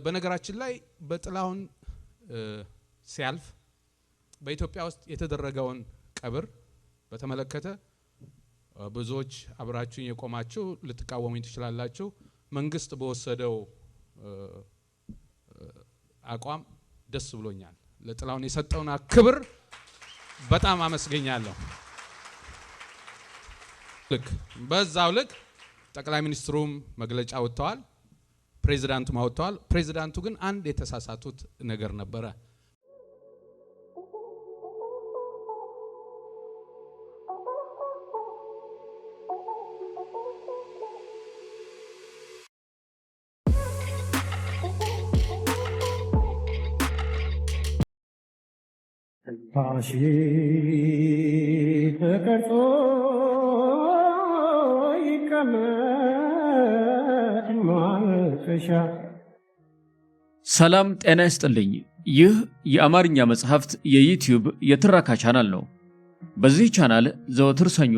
በነገራችን ላይ በጥላሁን ሲያልፍ በኢትዮጵያ ውስጥ የተደረገውን ቀብር በተመለከተ ብዙዎች አብራችሁኝ የቆማችሁ ልትቃወሙኝ ትችላላችሁ። መንግስት በወሰደው አቋም ደስ ብሎኛል። ለጥላሁን የሰጠውና ክብር በጣም አመስገኛለሁ። በዛው ልክ ጠቅላይ ሚኒስትሩም መግለጫ ወጥተዋል፣ ፕሬዝዳንቱም ወጥተዋል። ፕሬዝዳንቱ ግን አንድ የተሳሳቱት ነገር ነበረ። ተቀርጾ ይቀመጥ ማልቀሻ። ሰላም ጤና ይስጥልኝ። ይህ የአማርኛ መጽሐፍት የዩቲዩብ የትረካ ቻናል ነው። በዚህ ቻናል ዘወትር ሰኞ፣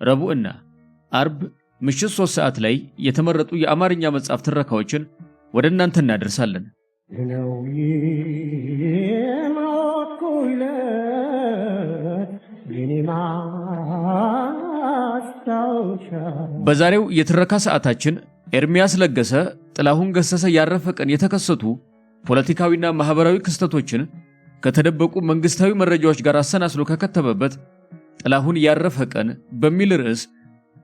ረቡዕና አርብ ምሽት 3 ሰዓት ላይ የተመረጡ የአማርኛ መጽሐፍት ትረካዎችን ወደ እናንተ እናደርሳለን። በዛሬው የትረካ ሰዓታችን ኤርሚያስ ለገሰ ጥላሁን ገሰሰ ያረፈ ቀን የተከሰቱ ፖለቲካዊና ማህበራዊ ክስተቶችን ከተደበቁ መንግስታዊ መረጃዎች ጋር አሰናስሎ ከከተበበት ጥላሁን ያረፈ ቀን በሚል ርዕስ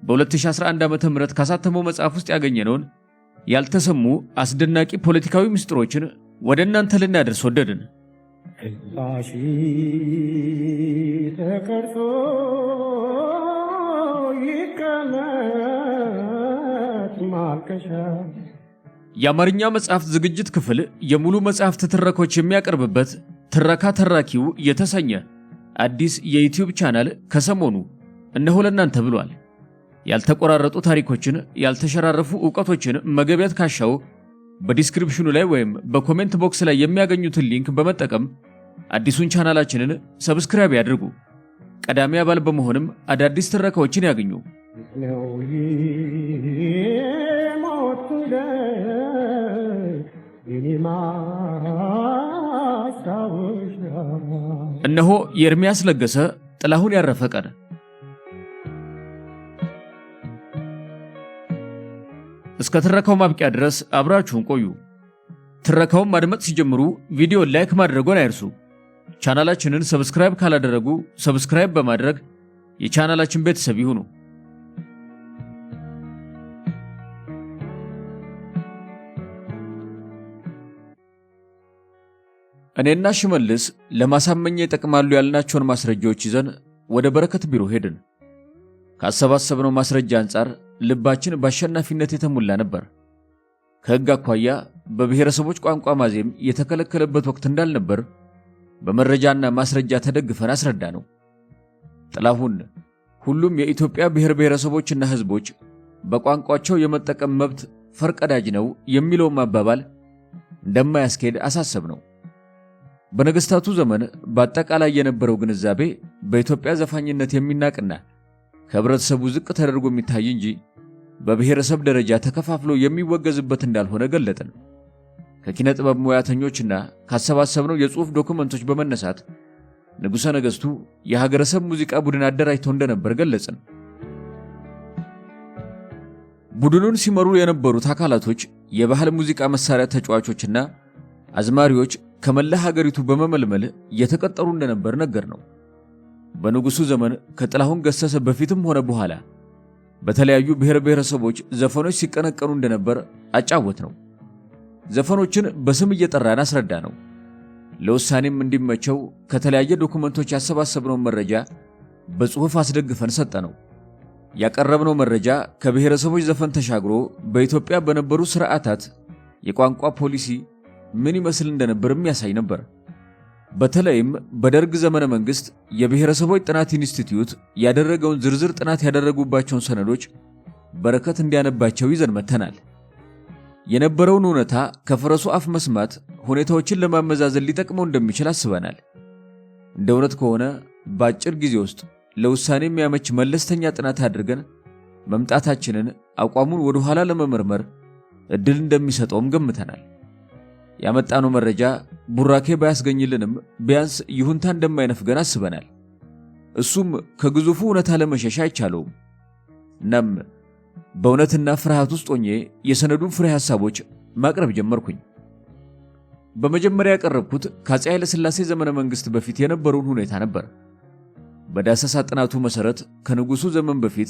በ2011 ዓ.ም ካሳተመው መጽሐፍ ውስጥ ያገኘነውን ያልተሰሙ አስደናቂ ፖለቲካዊ ምስጢሮችን ወደ እናንተ ልናደርስ ወደድን። ተቀርጾ ይቀመጥ ማልቀሻ። የአማርኛ መጽሐፍት ዝግጅት ክፍል የሙሉ መጽሐፍት ትረኮች የሚያቀርብበት ትረካ ተራኪው የተሰኘ አዲስ የዩቲዩብ ቻናል ከሰሞኑ እነሆ ለእናንተ ብሏል። ያልተቆራረጡ ታሪኮችን፣ ያልተሸራረፉ ዕውቀቶችን መገቢያት ካሻው በዲስክሪፕሽኑ ላይ ወይም በኮሜንት ቦክስ ላይ የሚያገኙትን ሊንክ በመጠቀም አዲሱን ቻናላችንን ሰብስክራይብ ያድርጉ። ቀዳሚ አባል በመሆንም አዳዲስ ትረካዎችን ያገኙ። እነሆ የኤርሚያስ ለገሰ ጥላሁን ያረፈ ቀን። እስከ ትረካው ማብቂያ ድረስ አብራችሁን ቆዩ። ትረካውን ማድመጥ ሲጀምሩ ቪዲዮ ላይክ ማድረጉን አይርሱ። ቻናላችንን ሰብስክራይብ ካላደረጉ ሰብስክራይብ በማድረግ የቻናላችን ቤተሰብ ይሁኑ። እኔና ሽመልስ ለማሳመኛ ይጠቅማሉ ያልናቸውን ማስረጃዎች ይዘን ወደ በረከት ቢሮ ሄድን። ካሰባሰብነው ማስረጃ አንጻር ልባችን በአሸናፊነት የተሞላ ነበር። ከሕግ አኳያ በብሔረሰቦች ቋንቋ ማዜም የተከለከለበት ወቅት እንዳልነበር በመረጃና ማስረጃ ተደግፈን አስረዳ ነው። ጥላሁን ሁሉም የኢትዮጵያ ብሔር ብሔረሰቦችና ሕዝቦች በቋንቋቸው የመጠቀም መብት ፈርቀዳጅ ነው የሚለውም አባባል እንደማያስኬድ አሳሰብ ነው። በነገስታቱ ዘመን በአጠቃላይ የነበረው ግንዛቤ በኢትዮጵያ ዘፋኝነት የሚናቅና ከህብረተሰቡ ዝቅ ተደርጎ የሚታይ እንጂ በብሔረሰብ ደረጃ ተከፋፍሎ የሚወገዝበት እንዳልሆነ ገለጥን። ከኪነ ጥበብ ሙያተኞችና ካሰባሰብነው የጽሑፍ ዶክመንቶች በመነሳት ንጉሠ ነገሥቱ የሀገረሰብ ሙዚቃ ቡድን አደራጅተው እንደነበር ገለጽን። ቡድኑን ሲመሩ የነበሩት አካላቶች የባህል ሙዚቃ መሳሪያ ተጫዋቾችና አዝማሪዎች ከመላ ሀገሪቱ በመመልመል የተቀጠሩ እንደነበር ነገር ነው። በንጉሱ ዘመን ከጥላሁን ገሰሰ በፊትም ሆነ በኋላ በተለያዩ ብሔር ብሔረሰቦች ዘፈኖች ሲቀነቀኑ እንደነበር አጫወት ነው። ዘፈኖችን በስም እየጠራን አስረዳ ነው። ለውሳኔም እንዲመቸው ከተለያየ ዶክመንቶች ያሰባሰብነው መረጃ በጽሑፍ አስደግፈን ሰጠ ነው። ያቀረብነው መረጃ ከብሔረሰቦች ዘፈን ተሻግሮ በኢትዮጵያ በነበሩ ስርዓታት የቋንቋ ፖሊሲ ምን ይመስል እንደነበር የሚያሳይ ነበር። በተለይም በደርግ ዘመነ መንግስት የብሔረሰቦች ጥናት ኢንስቲትዩት ያደረገውን ዝርዝር ጥናት ያደረጉባቸውን ሰነዶች በረከት እንዲያነባቸው ይዘን መተናል። የነበረውን እውነታ ከፈረሱ አፍ መስማት ሁኔታዎችን ለማመዛዘን ሊጠቅመው እንደሚችል አስበናል። እንደ እውነት ከሆነ በአጭር ጊዜ ውስጥ ለውሳኔ የሚያመች መለስተኛ ጥናት አድርገን መምጣታችንን አቋሙን ወደ ኋላ ለመመርመር እድል እንደሚሰጠውም ገምተናል። ያመጣነው መረጃ ቡራኬ ባያስገኝልንም ቢያንስ ይሁንታ እንደማይነፍገን አስበናል። እሱም ከግዙፉ እውነታ ለመሸሽ አይቻለውም። እናም በእውነትና ፍርሃት ውስጥ ሆኜ የሰነዱን ፍሬ ሐሳቦች ማቅረብ ጀመርኩኝ። በመጀመሪያ ያቀረብኩት ከአፄ ኃይለ ሥላሴ ዘመነ መንግሥት በፊት የነበረውን ሁኔታ ነበር። በዳሰሳ ጥናቱ መሠረት ከንጉሡ ዘመን በፊት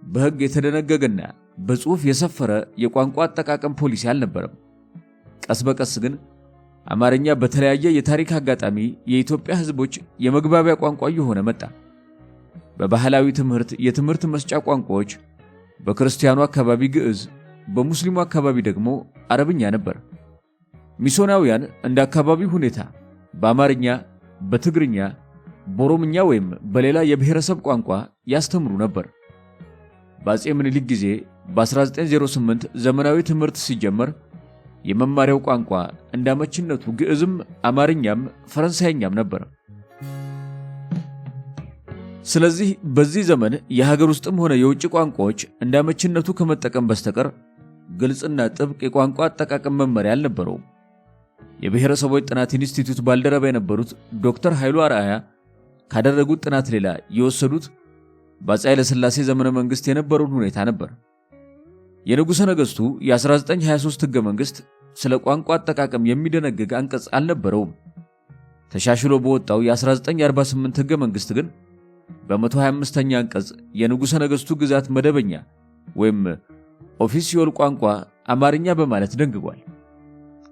በሕግ የተደነገገና በጽሑፍ የሰፈረ የቋንቋ አጠቃቀም ፖሊሲ አልነበረም። ቀስ በቀስ ግን አማርኛ በተለያየ የታሪክ አጋጣሚ የኢትዮጵያ ሕዝቦች የመግባቢያ ቋንቋ እየሆነ መጣ። በባህላዊ ትምህርት የትምህርት መስጫ ቋንቋዎች በክርስቲያኑ አካባቢ ግዕዝ፣ በሙስሊሙ አካባቢ ደግሞ አረብኛ ነበር። ሚስዮናውያን እንደ አካባቢው ሁኔታ በአማርኛ፣ በትግርኛ፣ በኦሮምኛ ወይም በሌላ የብሔረሰብ ቋንቋ ያስተምሩ ነበር። በአፄ ምኒልክ ጊዜ በ1908 ዘመናዊ ትምህርት ሲጀመር የመማሪያው ቋንቋ እንዳመችነቱ ግዕዝም፣ አማርኛም ፈረንሳይኛም ነበር። ስለዚህ በዚህ ዘመን የሀገር ውስጥም ሆነ የውጭ ቋንቋዎች እንዳመችነቱ ከመጠቀም በስተቀር ግልጽና ጥብቅ የቋንቋ አጠቃቀም መመሪያ አልነበረውም። የብሔረሰቦች ጥናት ኢንስቲትዩት ባልደረባ የነበሩት ዶክተር ኃይሉ አርአያ ካደረጉት ጥናት ሌላ የወሰዱት በአፄ ኃይለ ሥላሴ ዘመነ መንግሥት የነበረውን ሁኔታ ነበር። የንጉሠ ነገሥቱ የ1923 ሕገ መንግሥት ስለ ቋንቋ አጠቃቀም የሚደነግግ አንቀጽ አልነበረውም። ተሻሽሎ በወጣው የ1948 ሕገ መንግሥት ግን በ125ኛ አንቀጽ የንጉሠ ነገሥቱ ግዛት መደበኛ ወይም ኦፊሲዮል ቋንቋ አማርኛ በማለት ደንግጓል።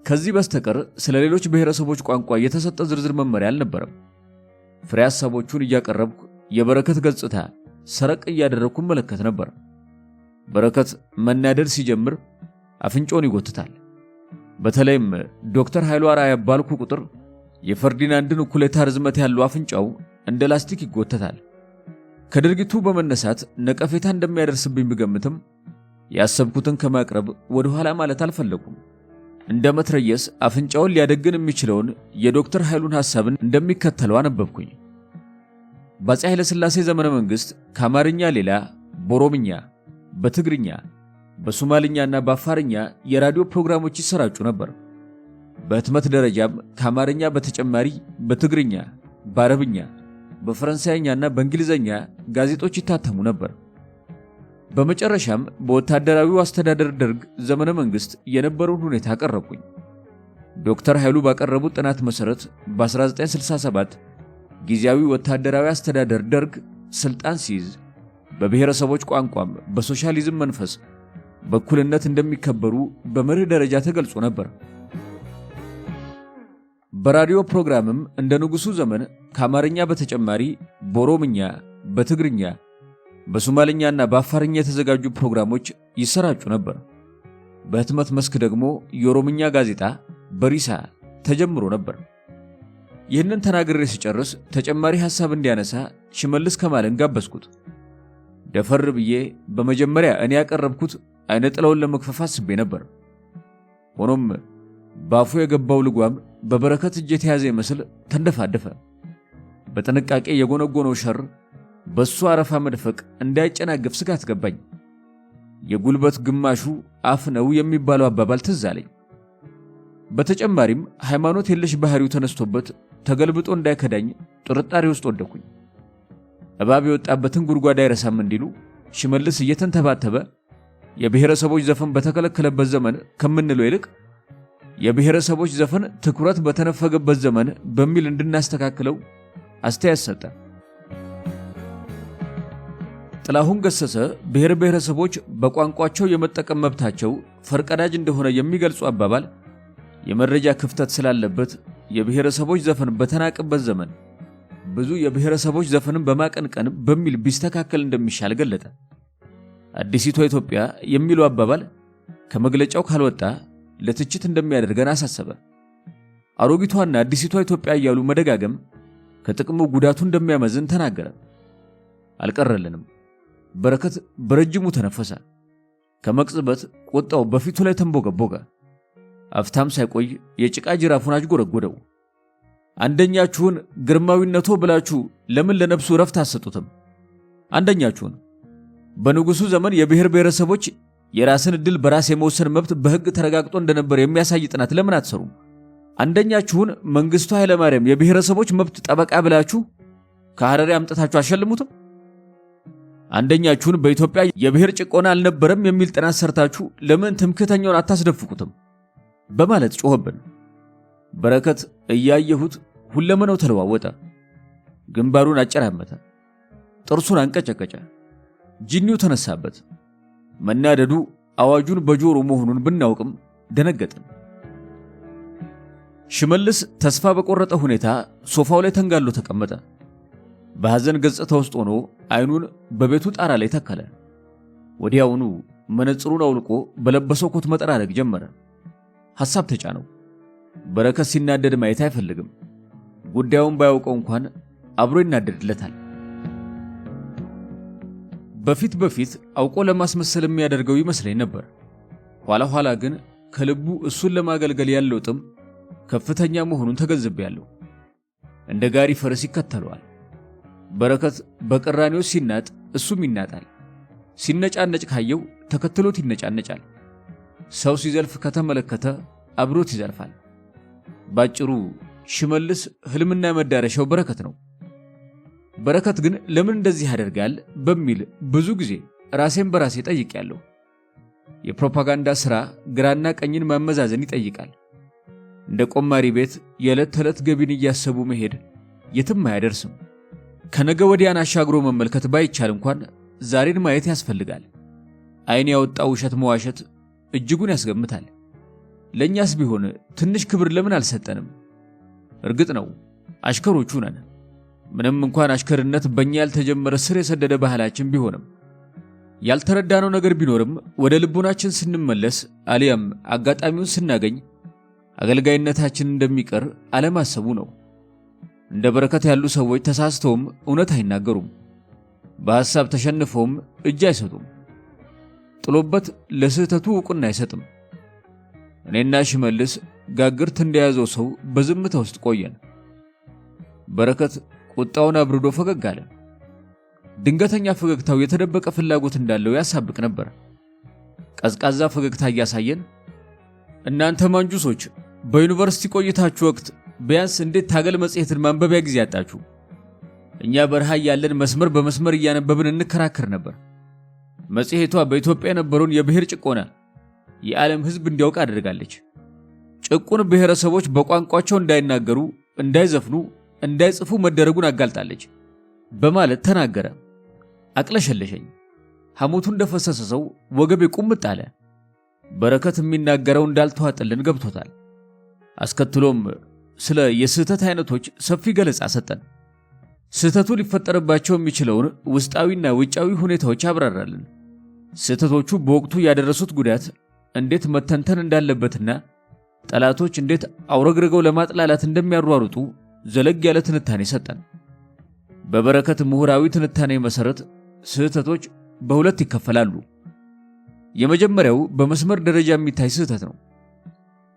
ከዚህ በስተቀር ስለ ሌሎች ብሔረሰቦች ቋንቋ የተሰጠ ዝርዝር መመሪያ አልነበረም። ፍሬ ሐሳቦቹን እያቀረብኩ የበረከት ገጽታ ሰረቅ እያደረግኩ መለከት ነበር። በረከት መናደድ ሲጀምር አፍንጮን ይጎትታል። በተለይም ዶክተር ኃይሉ አርአያ ባልኩ ቁጥር የፈርዲናንድን እኩሌታ ርዝመት ያለው አፍንጫው እንደ ላስቲክ ይጎተታል። ከድርጊቱ በመነሳት ነቀፌታ እንደሚያደርስብኝ ብገምትም ያሰብኩትን ከማቅረብ ወደ ኋላ ማለት አልፈለኩም። እንደ መትረየስ አፍንጫውን ሊያደግን የሚችለውን የዶክተር ኃይሉን ሐሳብን እንደሚከተለው አነበብኩኝ። በአፄ ኃይለ ሥላሴ ዘመነ መንግሥት ከአማርኛ ሌላ በኦሮምኛ፣ በትግርኛ፣ በሶማልኛና በአፋርኛ የራዲዮ ፕሮግራሞች ይሰራጩ ነበር። በህትመት ደረጃም ከአማርኛ በተጨማሪ በትግርኛ፣ በአረብኛ፣ በፈረንሳይኛና በእንግሊዘኛ ጋዜጦች ይታተሙ ነበር። በመጨረሻም በወታደራዊው አስተዳደር ደርግ ዘመነ መንግሥት የነበረውን ሁኔታ አቀረብኩኝ። ዶክተር ኃይሉ ባቀረቡት ጥናት መሠረት በ1967 ጊዜያዊ ወታደራዊ አስተዳደር ደርግ ስልጣን ሲይዝ በብሔረሰቦች ቋንቋም በሶሻሊዝም መንፈስ በእኩልነት እንደሚከበሩ በመርህ ደረጃ ተገልጾ ነበር። በራዲዮ ፕሮግራምም እንደ ንጉሡ ዘመን ከአማርኛ በተጨማሪ በኦሮምኛ፣ በትግርኛ፣ በሶማልኛና በአፋርኛ የተዘጋጁ ፕሮግራሞች ይሰራጩ ነበር። በህትመት መስክ ደግሞ የኦሮምኛ ጋዜጣ በሪሳ ተጀምሮ ነበር። ይህንን ተናግሬ ሲጨርስ ተጨማሪ ሐሳብ እንዲያነሳ ሽመልስ ከማልን ጋበዝኩት። ደፈር ብዬ በመጀመሪያ እኔ ያቀረብኩት አይነ ጥላውን ለመክፈፍ አስቤ ነበር። ሆኖም ባፉ የገባው ልጓም በበረከት እጅ የተያዘ ይመስል ተንደፋደፈ። በጥንቃቄ የጎነጎነው ሸር በሱ አረፋ መድፈቅ እንዳይጨናገፍ ስጋት ገባኝ። የጉልበት ግማሹ አፍ ነው የሚባለው አባባል ትዝ አለኝ። በተጨማሪም ሃይማኖት የለሽ ባህሪው ተነስቶበት ተገልብጦ እንዳይከዳኝ ጥርጣሬ ውስጥ ወደኩኝ። እባብ የወጣበትን ጉድጓድ አይረሳም እንዲሉ ሽመልስ እየተንተባተበ የብሔረሰቦች ዘፈን በተከለከለበት ዘመን ከምንለው ይልቅ የብሔረሰቦች ዘፈን ትኩረት በተነፈገበት ዘመን በሚል እንድናስተካክለው አስተያየት ሰጠ። ጥላሁን ገሰሰ ብሔር ብሔረሰቦች በቋንቋቸው የመጠቀም መብታቸው ፈርቀዳጅ እንደሆነ የሚገልጹ አባባል የመረጃ ክፍተት ስላለበት የብሔረሰቦች ዘፈን በተናቀበት ዘመን ብዙ የብሔረሰቦች ዘፈንን በማቀንቀን በሚል ቢስተካከል እንደሚሻል ገለጠ። አዲሲቷ ኢትዮጵያ የሚለው አባባል ከመግለጫው ካልወጣ ለትችት እንደሚያደርገን አሳሰበ። አሮጊቷና አዲሲቷ ኢትዮጵያ እያሉ መደጋገም ከጥቅሙ ጉዳቱ እንደሚያመዝን ተናገረ። አልቀረልንም። በረከት በረጅሙ ተነፈሰ። ከመቅጽበት ቁጣው በፊቱ ላይ ተንቦገቦገ። አፍታም ሳይቆይ የጭቃ ጅራፉን አጅጎረጎደው። አንደኛችሁን ግርማዊነቶ ብላችሁ ለምን ለነፍሱ ረፍት አሰጡትም? አንደኛችሁን በንጉሱ ዘመን የብሔር ብሔረሰቦች የራስን ዕድል በራስ የመወሰን መብት በሕግ ተረጋግጦ እንደነበር የሚያሳይ ጥናት ለምን አትሰሩም? አንደኛችሁን መንግስቱ ኃይለማርያም የብሔረሰቦች መብት ጠበቃ ብላችሁ ከሐረር አምጥታችሁ አሸልሙትም? አንደኛችሁን በኢትዮጵያ የብሔር ጭቆና አልነበረም የሚል ጥናት ሰርታችሁ ለምን ትምክህተኛውን አታስደፍቁትም? በማለት ጮኸብን። በረከት እያየሁት ሁለመናው ተለዋወጠ። ግንባሩን አጨራመተ፣ ጥርሱን አንቀጨቀጨ። ጂኒው ተነሳበት። መናደዱ አዋጁን በጆሮ መሆኑን ብናውቅም ደነገጥን። ሽመልስ ተስፋ በቆረጠ ሁኔታ ሶፋው ላይ ተንጋሎ ተቀመጠ። በሐዘን ገጽታ ውስጥ ሆኖ አይኑን በቤቱ ጣራ ላይ ተከለ። ወዲያውኑ መነጽሩን አውልቆ በለበሰው ኮት መጠራረግ ጀመረ። ሐሳብ ተጫነው። በረከት ሲናደድ ማየት አይፈልግም። ጉዳዩን ባያውቀው እንኳን አብሮ ይናደድለታል። በፊት አውቆ ለማስመሰል የሚያደርገው ይመስለኝ ነበር። ኋላ ግን ከልቡ እሱን ለማገልገል ያለው ጥም ከፍተኛ መሆኑን ተገንዝቤያለሁ። እንደ ጋሪ ፈረስ ይከተለዋል። በረከት በቅራኔው ሲናጥ እሱም ይናጣል። ሲነጫነጭ ካየው ተከትሎት ይነጫነጫል። ሰው ሲዘልፍ ከተመለከተ አብሮት ይዘልፋል። ባጭሩ ሽመልስ ህልምና መዳረሻው በረከት ነው። በረከት ግን ለምን እንደዚህ ያደርጋል በሚል ብዙ ጊዜ ራሴን በራሴ ጠይቄያለሁ። የፕሮፓጋንዳ ሥራ ግራና ቀኝን ማመዛዘን ይጠይቃል። እንደ ቆማሪ ቤት የዕለት ተዕለት ገቢን እያሰቡ መሄድ የትም አያደርስም። ከነገ ወዲያን አሻግሮ መመልከት ባይቻል እንኳን ዛሬን ማየት ያስፈልጋል። ዓይን ያወጣው ውሸት መዋሸት እጅጉን ያስገምታል። ለእኛስ ቢሆን ትንሽ ክብር ለምን አልሰጠንም? እርግጥ ነው አሽከሮቹ ነን። ምንም እንኳን አሽከርነት በእኛ ያልተጀመረ ስር የሰደደ ባህላችን ቢሆንም ያልተረዳነው ነገር ቢኖርም ወደ ልቦናችን ስንመለስ አሊያም አጋጣሚውን ስናገኝ አገልጋይነታችን እንደሚቀር አለማሰቡ ነው። እንደ በረከት ያሉ ሰዎች ተሳስተውም እውነት አይናገሩም። በሐሳብ ተሸንፈውም እጅ አይሰጡም። ጥሎበት ለስህተቱ ዕውቅና አይሰጥም። እኔና ሽመልስ ጋግርት እንደያዘው ሰው በዝምታ ውስጥ ቆየን። በረከት ቁጣውን አብርዶ ፈገግ አለ። ድንገተኛ ፈገግታው የተደበቀ ፍላጎት እንዳለው ያሳብቅ ነበር። ቀዝቃዛ ፈገግታ እያሳየን እናንተ ማንጁሶች በዩኒቨርሲቲ ቆይታችሁ ወቅት ቢያንስ እንዴት ታገል መጽሔትን ማንበቢያ ጊዜ ያጣችሁ? እኛ በረሃ ያለን መስመር በመስመር እያነበብን እንከራከር ነበር። መጽሔቷ በኢትዮጵያ የነበረውን የብሔር ጭቆና የዓለም ሕዝብ እንዲያውቅ አድርጋለች። ጭቁን ብሔረሰቦች በቋንቋቸው እንዳይናገሩ፣ እንዳይዘፍኑ፣ እንዳይጽፉ መደረጉን አጋልጣለች በማለት ተናገረ። አቅለሸለሸኝ። ሐሞቱ እንደፈሰሰ ሰው ወገቤ ቁምጥ አለ። በረከት የሚናገረው እንዳልተዋጠልን ገብቶታል። አስከትሎም ስለ የስህተት አይነቶች ሰፊ ገለጻ ሰጠን። ስህተቱ ሊፈጠርባቸው የሚችለውን ውስጣዊና ውጫዊ ሁኔታዎች አብራራልን። ስህተቶቹ በወቅቱ ያደረሱት ጉዳት እንዴት መተንተን እንዳለበትና ጠላቶች እንዴት አውረግርገው ለማጥላላት እንደሚያሯሩጡ ዘለግ ያለ ትንታኔ ሰጠን። በበረከት ምሁራዊ ትንታኔ መሰረት ስህተቶች በሁለት ይከፈላሉ። የመጀመሪያው በመስመር ደረጃ የሚታይ ስህተት ነው።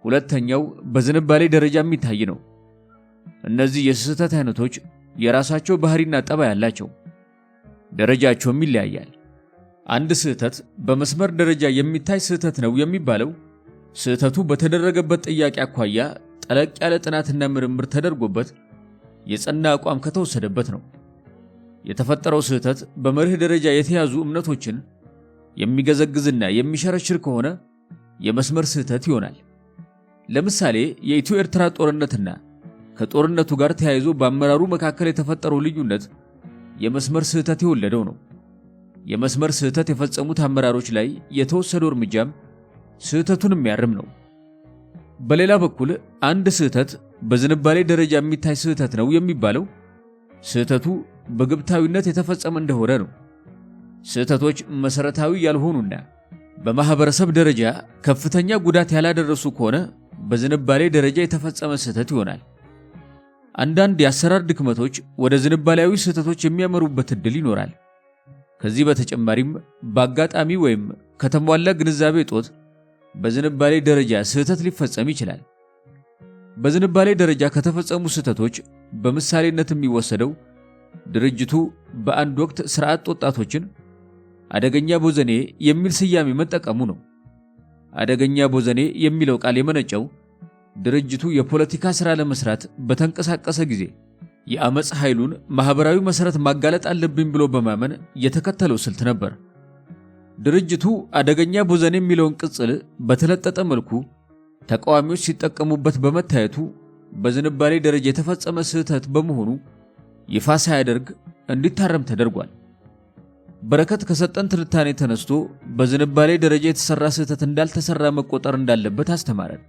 ሁለተኛው በዝንባሌ ደረጃ የሚታይ ነው። እነዚህ የስህተት አይነቶች የራሳቸው ባህሪና ጠባይ ያላቸው፣ ደረጃቸውም ይለያያል። አንድ ስህተት በመስመር ደረጃ የሚታይ ስህተት ነው የሚባለው ስህተቱ በተደረገበት ጥያቄ አኳያ ጠለቅ ያለ ጥናትና ምርምር ተደርጎበት የጸና አቋም ከተወሰደበት ነው። የተፈጠረው ስህተት በመርህ ደረጃ የተያዙ እምነቶችን የሚገዘግዝና የሚሸረሽር ከሆነ የመስመር ስህተት ይሆናል። ለምሳሌ የኢትዮ ኤርትራ ጦርነትና ከጦርነቱ ጋር ተያይዞ በአመራሩ መካከል የተፈጠረው ልዩነት የመስመር ስህተት የወለደው ነው። የመስመር ስህተት የፈጸሙት አመራሮች ላይ የተወሰደው እርምጃም ስህተቱን የሚያርም ነው። በሌላ በኩል አንድ ስህተት በዝንባሌ ደረጃ የሚታይ ስህተት ነው የሚባለው ስህተቱ በግብታዊነት የተፈጸመ እንደሆነ ነው። ስህተቶች መሰረታዊ ያልሆኑና በማህበረሰብ ደረጃ ከፍተኛ ጉዳት ያላደረሱ ከሆነ በዝንባሌ ደረጃ የተፈጸመ ስህተት ይሆናል። አንዳንድ የአሰራር ድክመቶች ወደ ዝንባሌያዊ ስህተቶች የሚያመሩበት ዕድል ይኖራል። ከዚህ በተጨማሪም በአጋጣሚ ወይም ከተሟላ ግንዛቤ እጦት በዝንባሌ ደረጃ ስህተት ሊፈጸም ይችላል። በዝንባሌ ደረጃ ከተፈጸሙ ስህተቶች በምሳሌነት የሚወሰደው ድርጅቱ በአንድ ወቅት ስርዓት ወጣቶችን አደገኛ ቦዘኔ የሚል ስያሜ መጠቀሙ ነው። አደገኛ ቦዘኔ የሚለው ቃል የመነጨው ድርጅቱ የፖለቲካ ሥራ ለመስራት በተንቀሳቀሰ ጊዜ የአመጽ ኃይሉን ማህበራዊ መሰረት ማጋለጥ አለብኝ ብሎ በማመን የተከተለው ስልት ነበር። ድርጅቱ አደገኛ ቦዘኔ የሚለውን ቅጽል በተለጠጠ መልኩ ተቃዋሚዎች ሲጠቀሙበት በመታየቱ በዝንባሌ ደረጃ የተፈጸመ ስህተት በመሆኑ ይፋ ሳያደርግ እንዲታረም ተደርጓል። በረከት ከሰጠን ትንታኔ ተነስቶ በዝንባሌ ደረጃ የተሰራ ስህተት እንዳልተሰራ መቆጠር እንዳለበት አስተማረን።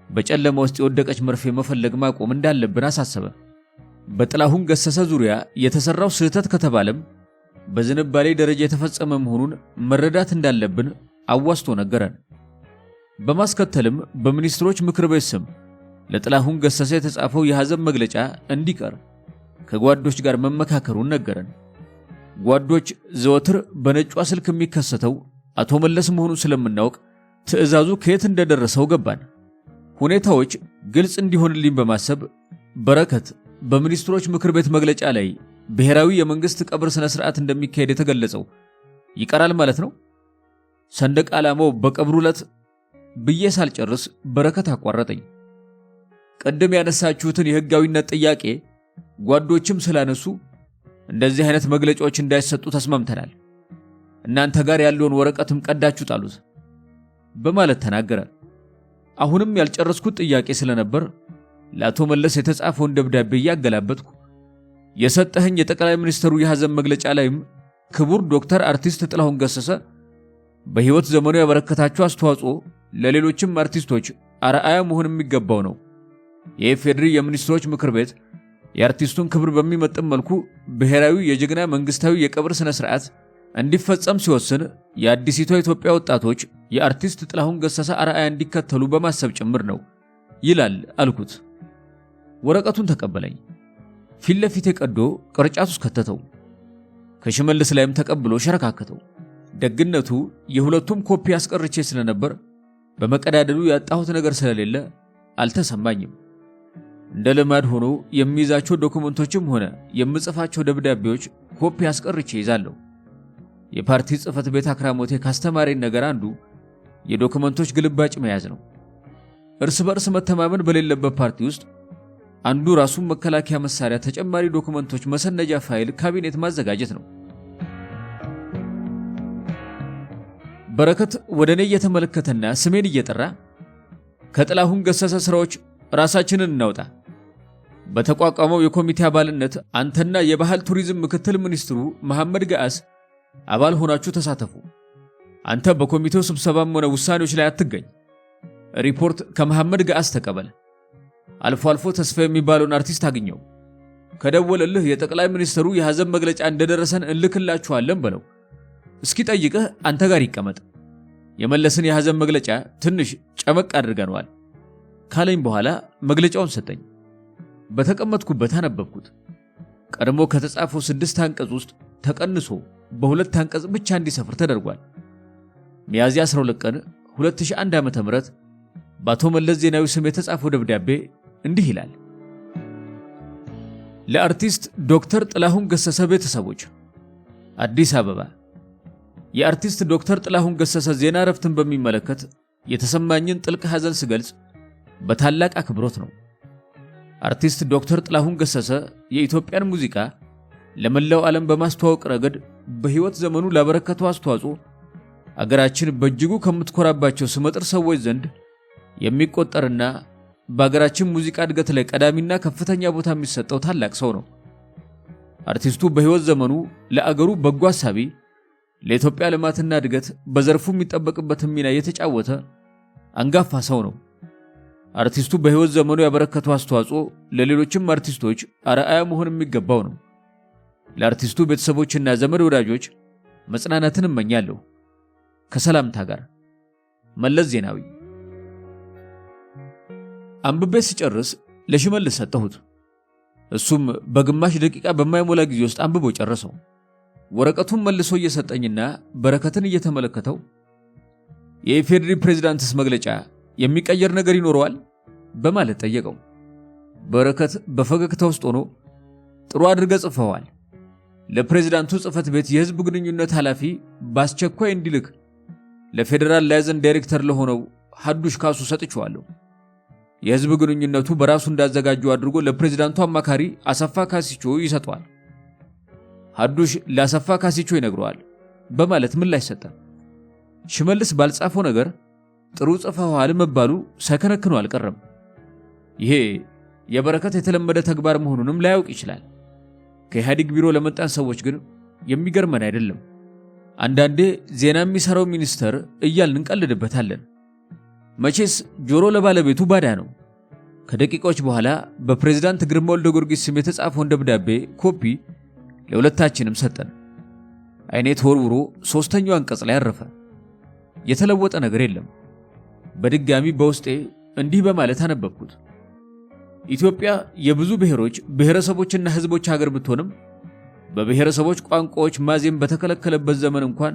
በጨለማ ውስጥ የወደቀች መርፌ መፈለግ ማቆም እንዳለብን አሳሰበ። በጥላሁን ገሰሰ ዙሪያ የተሰራው ስህተት ከተባለም በዝንባሌ ደረጃ የተፈጸመ መሆኑን መረዳት እንዳለብን አዋስቶ ነገረን። በማስከተልም በሚኒስትሮች ምክር ቤት ስም ለጥላሁን ገሰሰ የተጻፈው የሐዘን መግለጫ እንዲቀር ከጓዶች ጋር መመካከሩን ነገረን። ጓዶች ዘወትር በነጯ ስልክ የሚከሰተው አቶ መለስ መሆኑን ስለምናውቅ ትዕዛዙ ከየት እንደደረሰው ገባን። ሁኔታዎች ግልጽ እንዲሆንልኝ በማሰብ በረከት በሚኒስትሮች ምክር ቤት መግለጫ ላይ ብሔራዊ የመንግስት ቀብር ስነ ስርዓት እንደሚካሄድ የተገለጸው ይቀራል ማለት ነው? ሰንደቅ ዓላማው በቀብሩ ዕለት ብዬ ሳልጨርስ በረከት አቋረጠኝ። ቀደም ያነሳችሁትን የህጋዊነት ጥያቄ ጓዶችም ስላነሱ እንደዚህ አይነት መግለጫዎች እንዳይሰጡ ተስማምተናል። እናንተ ጋር ያለውን ወረቀትም ቀዳችሁ ጣሉት በማለት ተናገረ። አሁንም ያልጨረስኩት ጥያቄ ስለነበር ለአቶ መለስ የተጻፈውን ደብዳቤ ያገላበጥኩ የሰጠኸኝ የጠቅላይ ሚኒስትሩ የሐዘን መግለጫ ላይም ክቡር ዶክተር አርቲስት ጥላሁን ገሰሰ በህይወት ዘመኑ ያበረከታቸው አስተዋጽኦ ለሌሎችም አርቲስቶች አርአያ መሆን የሚገባው ነው። የኢፌዴሪ የሚኒስትሮች ምክር ቤት የአርቲስቱን ክብር በሚመጥን መልኩ ብሔራዊ የጀግና መንግስታዊ የቀብር ስነ ስርዓት እንዲፈጸም ሲወስን የአዲሲቷ ኢትዮጵያ ወጣቶች የአርቲስት ጥላሁን ገሰሰ አርአያ እንዲከተሉ በማሰብ ጭምር ነው ይላል አልኩት። ወረቀቱን ተቀበለኝ። ፊት ለፊቴ ቀዶ ቅርጫት ውስጥ ከተተው። ከሽመልስ ላይም ተቀብሎ ሸረካከተው። ደግነቱ የሁለቱም ኮፒ አስቀርቼ ስለነበር በመቀዳደሉ ያጣሁት ነገር ስለሌለ አልተሰማኝም። እንደ ልማድ ሆኖ የሚይዛቸው ዶክመንቶችም ሆነ የምጽፋቸው ደብዳቤዎች ኮፒ አስቀርቼ ይዛለሁ። የፓርቲ ጽሕፈት ቤት አክራሞቴ ካስተማረኝ ነገር አንዱ የዶክመንቶች ግልባጭ መያዝ ነው። እርስ በርስ መተማመን በሌለበት ፓርቲ ውስጥ አንዱ ራሱን መከላከያ መሳሪያ ተጨማሪ ዶክመንቶች መሰነጃ ፋይል ካቢኔት ማዘጋጀት ነው። በረከት ወደኔ እየተመለከተና ስሜን እየጠራ ከጥላሁን ገሰሰ ስራዎች ራሳችንን እናውጣ። በተቋቋመው የኮሚቴ አባልነት አንተና የባህል ቱሪዝም ምክትል ሚኒስትሩ መሐመድ ገአስ አባል ሆናችሁ ተሳተፉ። አንተ በኮሚቴው ስብሰባም ሆነ ውሳኔዎች ላይ አትገኝ። ሪፖርት ከመሐመድ ገአስ ተቀበል። አልፎ አልፎ ተስፋ የሚባለውን አርቲስት አግኘው። ከደወለልህ የጠቅላይ ሚኒስትሩ የሐዘን መግለጫ እንደደረሰን እንልክላችኋለን በለው። እስኪ ጠይቅህ አንተ ጋር ይቀመጥ። የመለስን የሐዘን መግለጫ ትንሽ ጨመቅ አድርገነዋል ካለኝ በኋላ መግለጫውን ሰጠኝ። በተቀመጥኩበት አነበብኩት። ቀድሞ ከተጻፈው 6 አንቀጽ ውስጥ ተቀንሶ በ2 አንቀጽ ብቻ እንዲሰፍር ተደርጓል። ሚያዝያ 12 ቀን 2001 ዓ.ም በአቶ መለስ ዜናዊ ስም የተጻፈው ደብዳቤ እንዲህ ይላል። ለአርቲስት ዶክተር ጥላሁን ገሰሰ ቤተሰቦች፣ አዲስ አበባ። የአርቲስት ዶክተር ጥላሁን ገሰሰ ዜና እረፍትን በሚመለከት የተሰማኝን ጥልቅ ሐዘን ስገልጽ በታላቅ አክብሮት ነው። አርቲስት ዶክተር ጥላሁን ገሰሰ የኢትዮጵያን ሙዚቃ ለመላው ዓለም በማስተዋወቅ ረገድ በሕይወት ዘመኑ ላበረከተው አስተዋጽኦ አገራችን በእጅጉ ከምትኮራባቸው ስመጥር ሰዎች ዘንድ የሚቆጠርና በአገራችን ሙዚቃ እድገት ላይ ቀዳሚና ከፍተኛ ቦታ የሚሰጠው ታላቅ ሰው ነው። አርቲስቱ በሕይወት ዘመኑ ለአገሩ በጎ አሳቢ፣ ለኢትዮጵያ ልማትና እድገት በዘርፉ የሚጠበቅበትን ሚና የተጫወተ አንጋፋ ሰው ነው። አርቲስቱ በሕይወት ዘመኑ ያበረከተው አስተዋጽኦ ለሌሎችም አርቲስቶች አርአያ መሆን የሚገባው ነው። ለአርቲስቱ ቤተሰቦችና ዘመድ ወዳጆች መጽናናትን እመኛለሁ። ከሰላምታ ጋር መለስ ዜናዊ። አንብቤ ሲጨርስ ለሽመልስ ሰጠሁት። እሱም በግማሽ ደቂቃ በማይሞላ ጊዜ ውስጥ አንብቦ ጨረሰው። ወረቀቱን መልሶ እየሰጠኝና በረከትን እየተመለከተው የኢፌዴሪ ፕሬዝዳንትስ መግለጫ የሚቀየር ነገር ይኖረዋል በማለት ጠየቀው። በረከት በፈገግታ ውስጥ ሆኖ ጥሩ አድርገህ ጽፈዋል። ለፕሬዝዳንቱ ጽሕፈት ቤት የህዝብ ግንኙነት ኃላፊ በአስቸኳይ እንዲልክ ለፌዴራል ላይዘን ዳይሬክተር ለሆነው ሐዱሽ ካሱ ሰጥቼዋለሁ። የህዝብ ግንኙነቱ በራሱ እንዳዘጋጁ አድርጎ ለፕሬዝዳንቱ አማካሪ አሰፋ ካሲቾ ይሰጠዋል። ሐዱሽ ለአሰፋ ካሲቾ ይነግረዋል በማለት ምላሽ ሰጠ። ሽመልስ ባልጻፈው ነገር ጥሩ ጽፈዋል መባሉ ሳይከነክኑ አልቀረም። ይሄ የበረከት የተለመደ ተግባር መሆኑንም ላያውቅ ይችላል። ከኢህአዴግ ቢሮ ለመጣን ሰዎች ግን የሚገርመን አይደለም። አንዳንዴ ዜና የሚሰራው ሚኒስተር እያልን እንቀልድበታለን። መቼስ ጆሮ ለባለቤቱ ባዳ ነው። ከደቂቃዎች በኋላ በፕሬዝዳንት ግርማ ወልደ ጊዮርጊስ ስም የተጻፈውን ደብዳቤ ኮፒ ለሁለታችንም ሰጠን። አይኔ ተወርውሮ ሶስተኛው አንቀጽ ላይ አረፈ። የተለወጠ ነገር የለም። በድጋሚ በውስጤ እንዲህ በማለት አነበብኩት። ኢትዮጵያ የብዙ ብሔሮች ብሔረሰቦችና ህዝቦች ሀገር ብትሆንም በብሔረሰቦች ቋንቋዎች ማዜም በተከለከለበት ዘመን እንኳን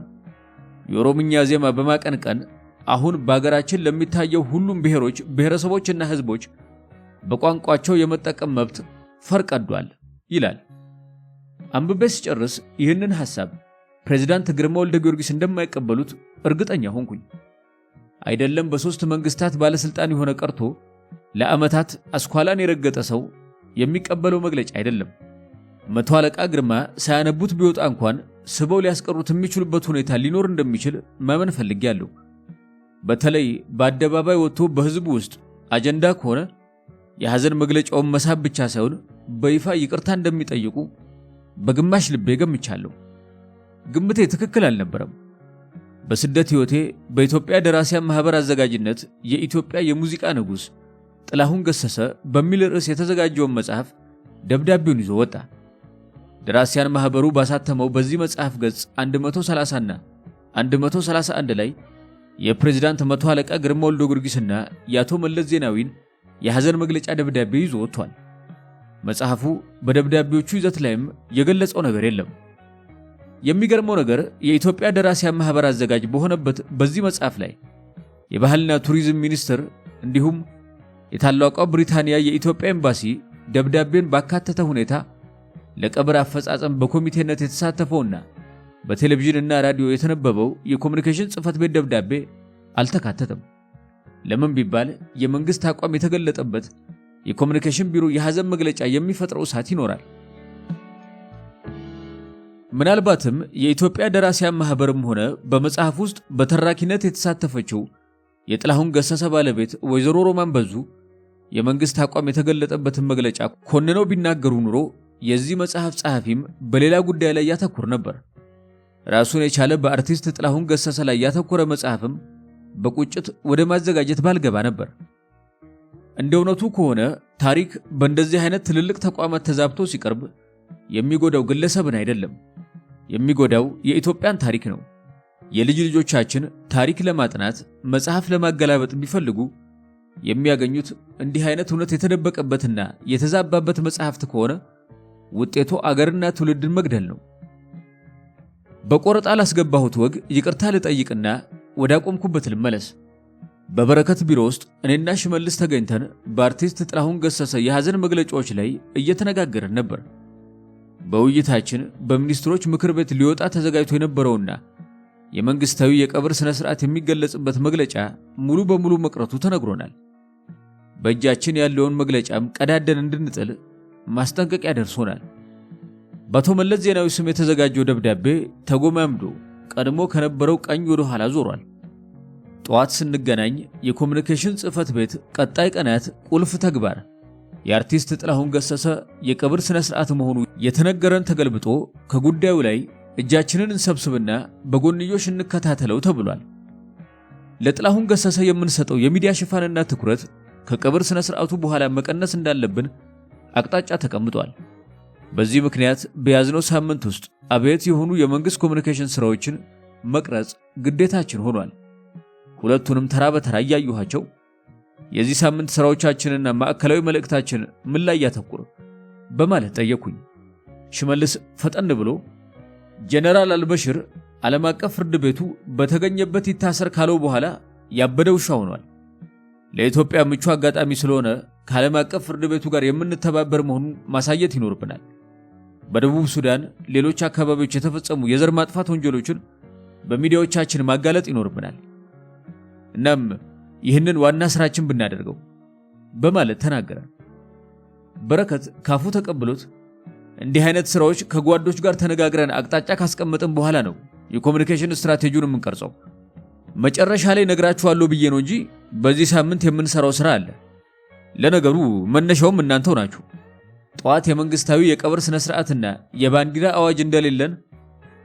የኦሮምኛ ዜማ በማቀንቀን አሁን በአገራችን ለሚታየው ሁሉም ብሔሮች ብሔረሰቦችና ህዝቦች በቋንቋቸው የመጠቀም መብት ፈርቀዷል ይላል። አንብቤ ሲጨርስ ይህንን ሐሳብ ፕሬዝዳንት ግርማ ወልደ ጊዮርጊስ እንደማይቀበሉት እርግጠኛ ሆንኩኝ። አይደለም በሶስት መንግስታት ባለስልጣን የሆነ ቀርቶ ለዓመታት አስኳላን የረገጠ ሰው የሚቀበለው መግለጫ አይደለም። መቶ አለቃ ግርማ ሳያነቡት ቢወጣ እንኳን ስበው ሊያስቀሩት የሚችሉበት ሁኔታ ሊኖር እንደሚችል ማመን ፈልጌያለሁ። በተለይ በአደባባይ ወጥቶ በህዝቡ ውስጥ አጀንዳ ከሆነ የሐዘን መግለጫውን መሳብ ብቻ ሳይሆን በይፋ ይቅርታ እንደሚጠይቁ በግማሽ ልቤ ገምቻለሁ። ግምቴ ትክክል አልነበረም። በስደት ህይወቴ በኢትዮጵያ ደራሲያን ማህበር አዘጋጅነት የኢትዮጵያ የሙዚቃ ንጉስ ጥላሁን ገሰሰ በሚል ርዕስ የተዘጋጀውን መጽሐፍ ደብዳቤውን ይዞ ወጣ። ደራሲያን ማህበሩ ባሳተመው በዚህ መጽሐፍ ገጽ 130 እና 131 ላይ የፕሬዝዳንት መቶ አለቃ ግርማ ወልደ ጊዮርጊስና የአቶ መለስ ዜናዊን የሐዘን መግለጫ ደብዳቤ ይዞ ወጥቷል። መጽሐፉ በደብዳቤዎቹ ይዘት ላይም የገለጸው ነገር የለም። የሚገርመው ነገር የኢትዮጵያ ደራሲያን ማህበር አዘጋጅ በሆነበት በዚህ መጽሐፍ ላይ የባህልና ቱሪዝም ሚኒስቴር እንዲሁም የታላቋ ብሪታንያ የኢትዮጵያ ኤምባሲ ደብዳቤን ባካተተ ሁኔታ ለቀብር አፈጻጸም በኮሚቴነት የተሳተፈውና በቴሌቪዥንና ራዲዮ የተነበበው የኮሙኒኬሽን ጽህፈት ቤት ደብዳቤ አልተካተተም። ለምን ቢባል የመንግስት አቋም የተገለጠበት የኮሙኒኬሽን ቢሮ የሐዘን መግለጫ የሚፈጥረው እሳት ይኖራል። ምናልባትም የኢትዮጵያ ደራሲያን ማህበርም ሆነ በመጽሐፍ ውስጥ በተራኪነት የተሳተፈችው የጥላሁን ገሰሰ ባለቤት ወይዘሮ ሮማን በዙ የመንግስት አቋም የተገለጠበትን መግለጫ ኮንነው ቢናገሩ ኑሮ የዚህ መጽሐፍ ጸሐፊም በሌላ ጉዳይ ላይ ያተኩር ነበር። ራሱን የቻለ በአርቲስት ጥላሁን ገሰሰ ላይ ያተኮረ መጽሐፍም በቁጭት ወደ ማዘጋጀት ባልገባ ነበር። እንደ እውነቱ ከሆነ ታሪክ በእንደዚህ አይነት ትልልቅ ተቋማት ተዛብቶ ሲቀርብ የሚጎዳው ግለሰብን አይደለም፣ የሚጎዳው የኢትዮጵያን ታሪክ ነው። የልጅ ልጆቻችን ታሪክ ለማጥናት መጽሐፍ ለማገላበጥ ቢፈልጉ የሚያገኙት እንዲህ አይነት እውነት የተደበቀበትና የተዛባበት መጽሐፍት ከሆነ ውጤቱ አገርና ትውልድን መግደል ነው። በቆረጣ ላስገባሁት ወግ ይቅርታ ልጠይቅና ወደ አቆምኩበት ልመለስ። በበረከት ቢሮ ውስጥ እኔና ሽመልስ ተገኝተን በአርቲስት ጥላሁን ገሰሰ የሐዘን መግለጫዎች ላይ እየተነጋገርን ነበር። በውይይታችን በሚኒስትሮች ምክር ቤት ሊወጣ ተዘጋጅቶ የነበረውና የመንግስታዊ የቀብር ስነ ስርዓት የሚገለጽበት መግለጫ ሙሉ በሙሉ መቅረቱ ተነግሮናል። በእጃችን ያለውን መግለጫም ቀዳደን እንድንጥል ማስጠንቀቂያ ደርሶናል። በአቶ መለስ ዜናዊ ስም የተዘጋጀው ደብዳቤ ተጎማምዶ ቀድሞ ከነበረው ቀኝ ወደ ኋላ ዞሯል። ጠዋት ስንገናኝ የኮሙኒኬሽን ጽህፈት ቤት ቀጣይ ቀናት ቁልፍ ተግባር የአርቲስት ጥላሁን ገሰሰ የቀብር ስነ ስርዓት መሆኑ የተነገረን ተገልብጦ ከጉዳዩ ላይ እጃችንን እንሰብስብና በጎንዮሽ እንከታተለው ተብሏል። ለጥላሁን ገሰሰ የምንሰጠው የሚዲያ ሽፋንና ትኩረት ከቀብር ስነ ስርዓቱ በኋላ መቀነስ እንዳለብን አቅጣጫ ተቀምጧል። በዚህ ምክንያት በያዝነው ሳምንት ውስጥ አበይት የሆኑ የመንግስት ኮሙኒኬሽን ስራዎችን መቅረጽ ግዴታችን ሆኗል። ሁለቱንም ተራ በተራ እያዩኋቸው የዚህ ሳምንት ስራዎቻችንና ማዕከላዊ መልእክታችን ምን ላይ ያተኩር በማለት ጠየቁኝ። ሽመልስ ፈጠን ብሎ ጀነራል አልበሽር ዓለም አቀፍ ፍርድ ቤቱ በተገኘበት ይታሰር ካለው በኋላ ያበደ ውሻ ሆኗል። ለኢትዮጵያ ምቹ አጋጣሚ ስለሆነ ከዓለም አቀፍ ፍርድ ቤቱ ጋር የምንተባበር መሆኑን ማሳየት ይኖርብናል። በደቡብ ሱዳን ሌሎች አካባቢዎች የተፈጸሙ የዘር ማጥፋት ወንጀሎችን በሚዲያዎቻችን ማጋለጥ ይኖርብናል። እናም ይህንን ዋና ስራችን ብናደርገው በማለት ተናገረ። በረከት ካፉ ተቀብሎት እንዲህ አይነት ስራዎች ከጓዶች ጋር ተነጋግረን አቅጣጫ ካስቀመጥን በኋላ ነው የኮሙኒኬሽን ስትራቴጂውን የምንቀርጸው። መጨረሻ ላይ ነግራችኋለሁ ብዬ ነው እንጂ በዚህ ሳምንት የምንሰራው ስራ አለ። ለነገሩ መነሻውም እናንተው ናችሁ። ጠዋት የመንግስታዊ የቀብር ስነ ስርዓትና የባንዲራ አዋጅ እንደሌለን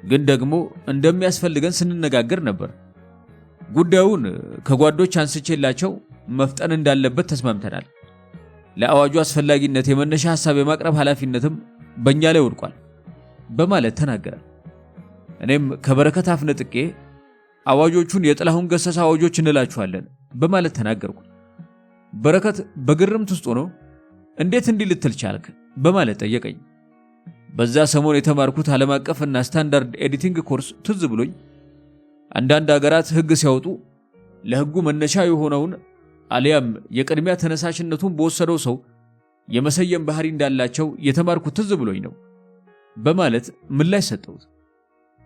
ግን ደግሞ እንደሚያስፈልገን ስንነጋገር ነበር። ጉዳዩን ከጓዶች አንስቼላቸው መፍጠን እንዳለበት ተስማምተናል። ለአዋጁ አስፈላጊነት የመነሻ ሐሳብ የማቅረብ ኃላፊነትም በእኛ ላይ ወድቋል በማለት ተናገረ። እኔም ከበረከት አፍ ነጥቄ አዋጆቹን የጥላሁን ገሰሰ አዋጆች እንላችኋለን በማለት ተናገርኩ። በረከት በግርምት ውስጥ ሆኖ እንዴት እንዲህ ልትል ቻልክ በማለት ጠየቀኝ። በዛ ሰሞን የተማርኩት ዓለም አቀፍና ስታንዳርድ ኤዲቲንግ ኮርስ ትዝ ብሎኝ አንዳንድ ሀገራት ህግ ሲያወጡ ለህጉ መነሻ የሆነውን አሊያም የቅድሚያ ተነሳሽነቱን በወሰደው ሰው የመሰየም ባህሪ እንዳላቸው የተማርኩት ትዝ ብሎኝ ነው በማለት ምላሽ ሰጠሁት።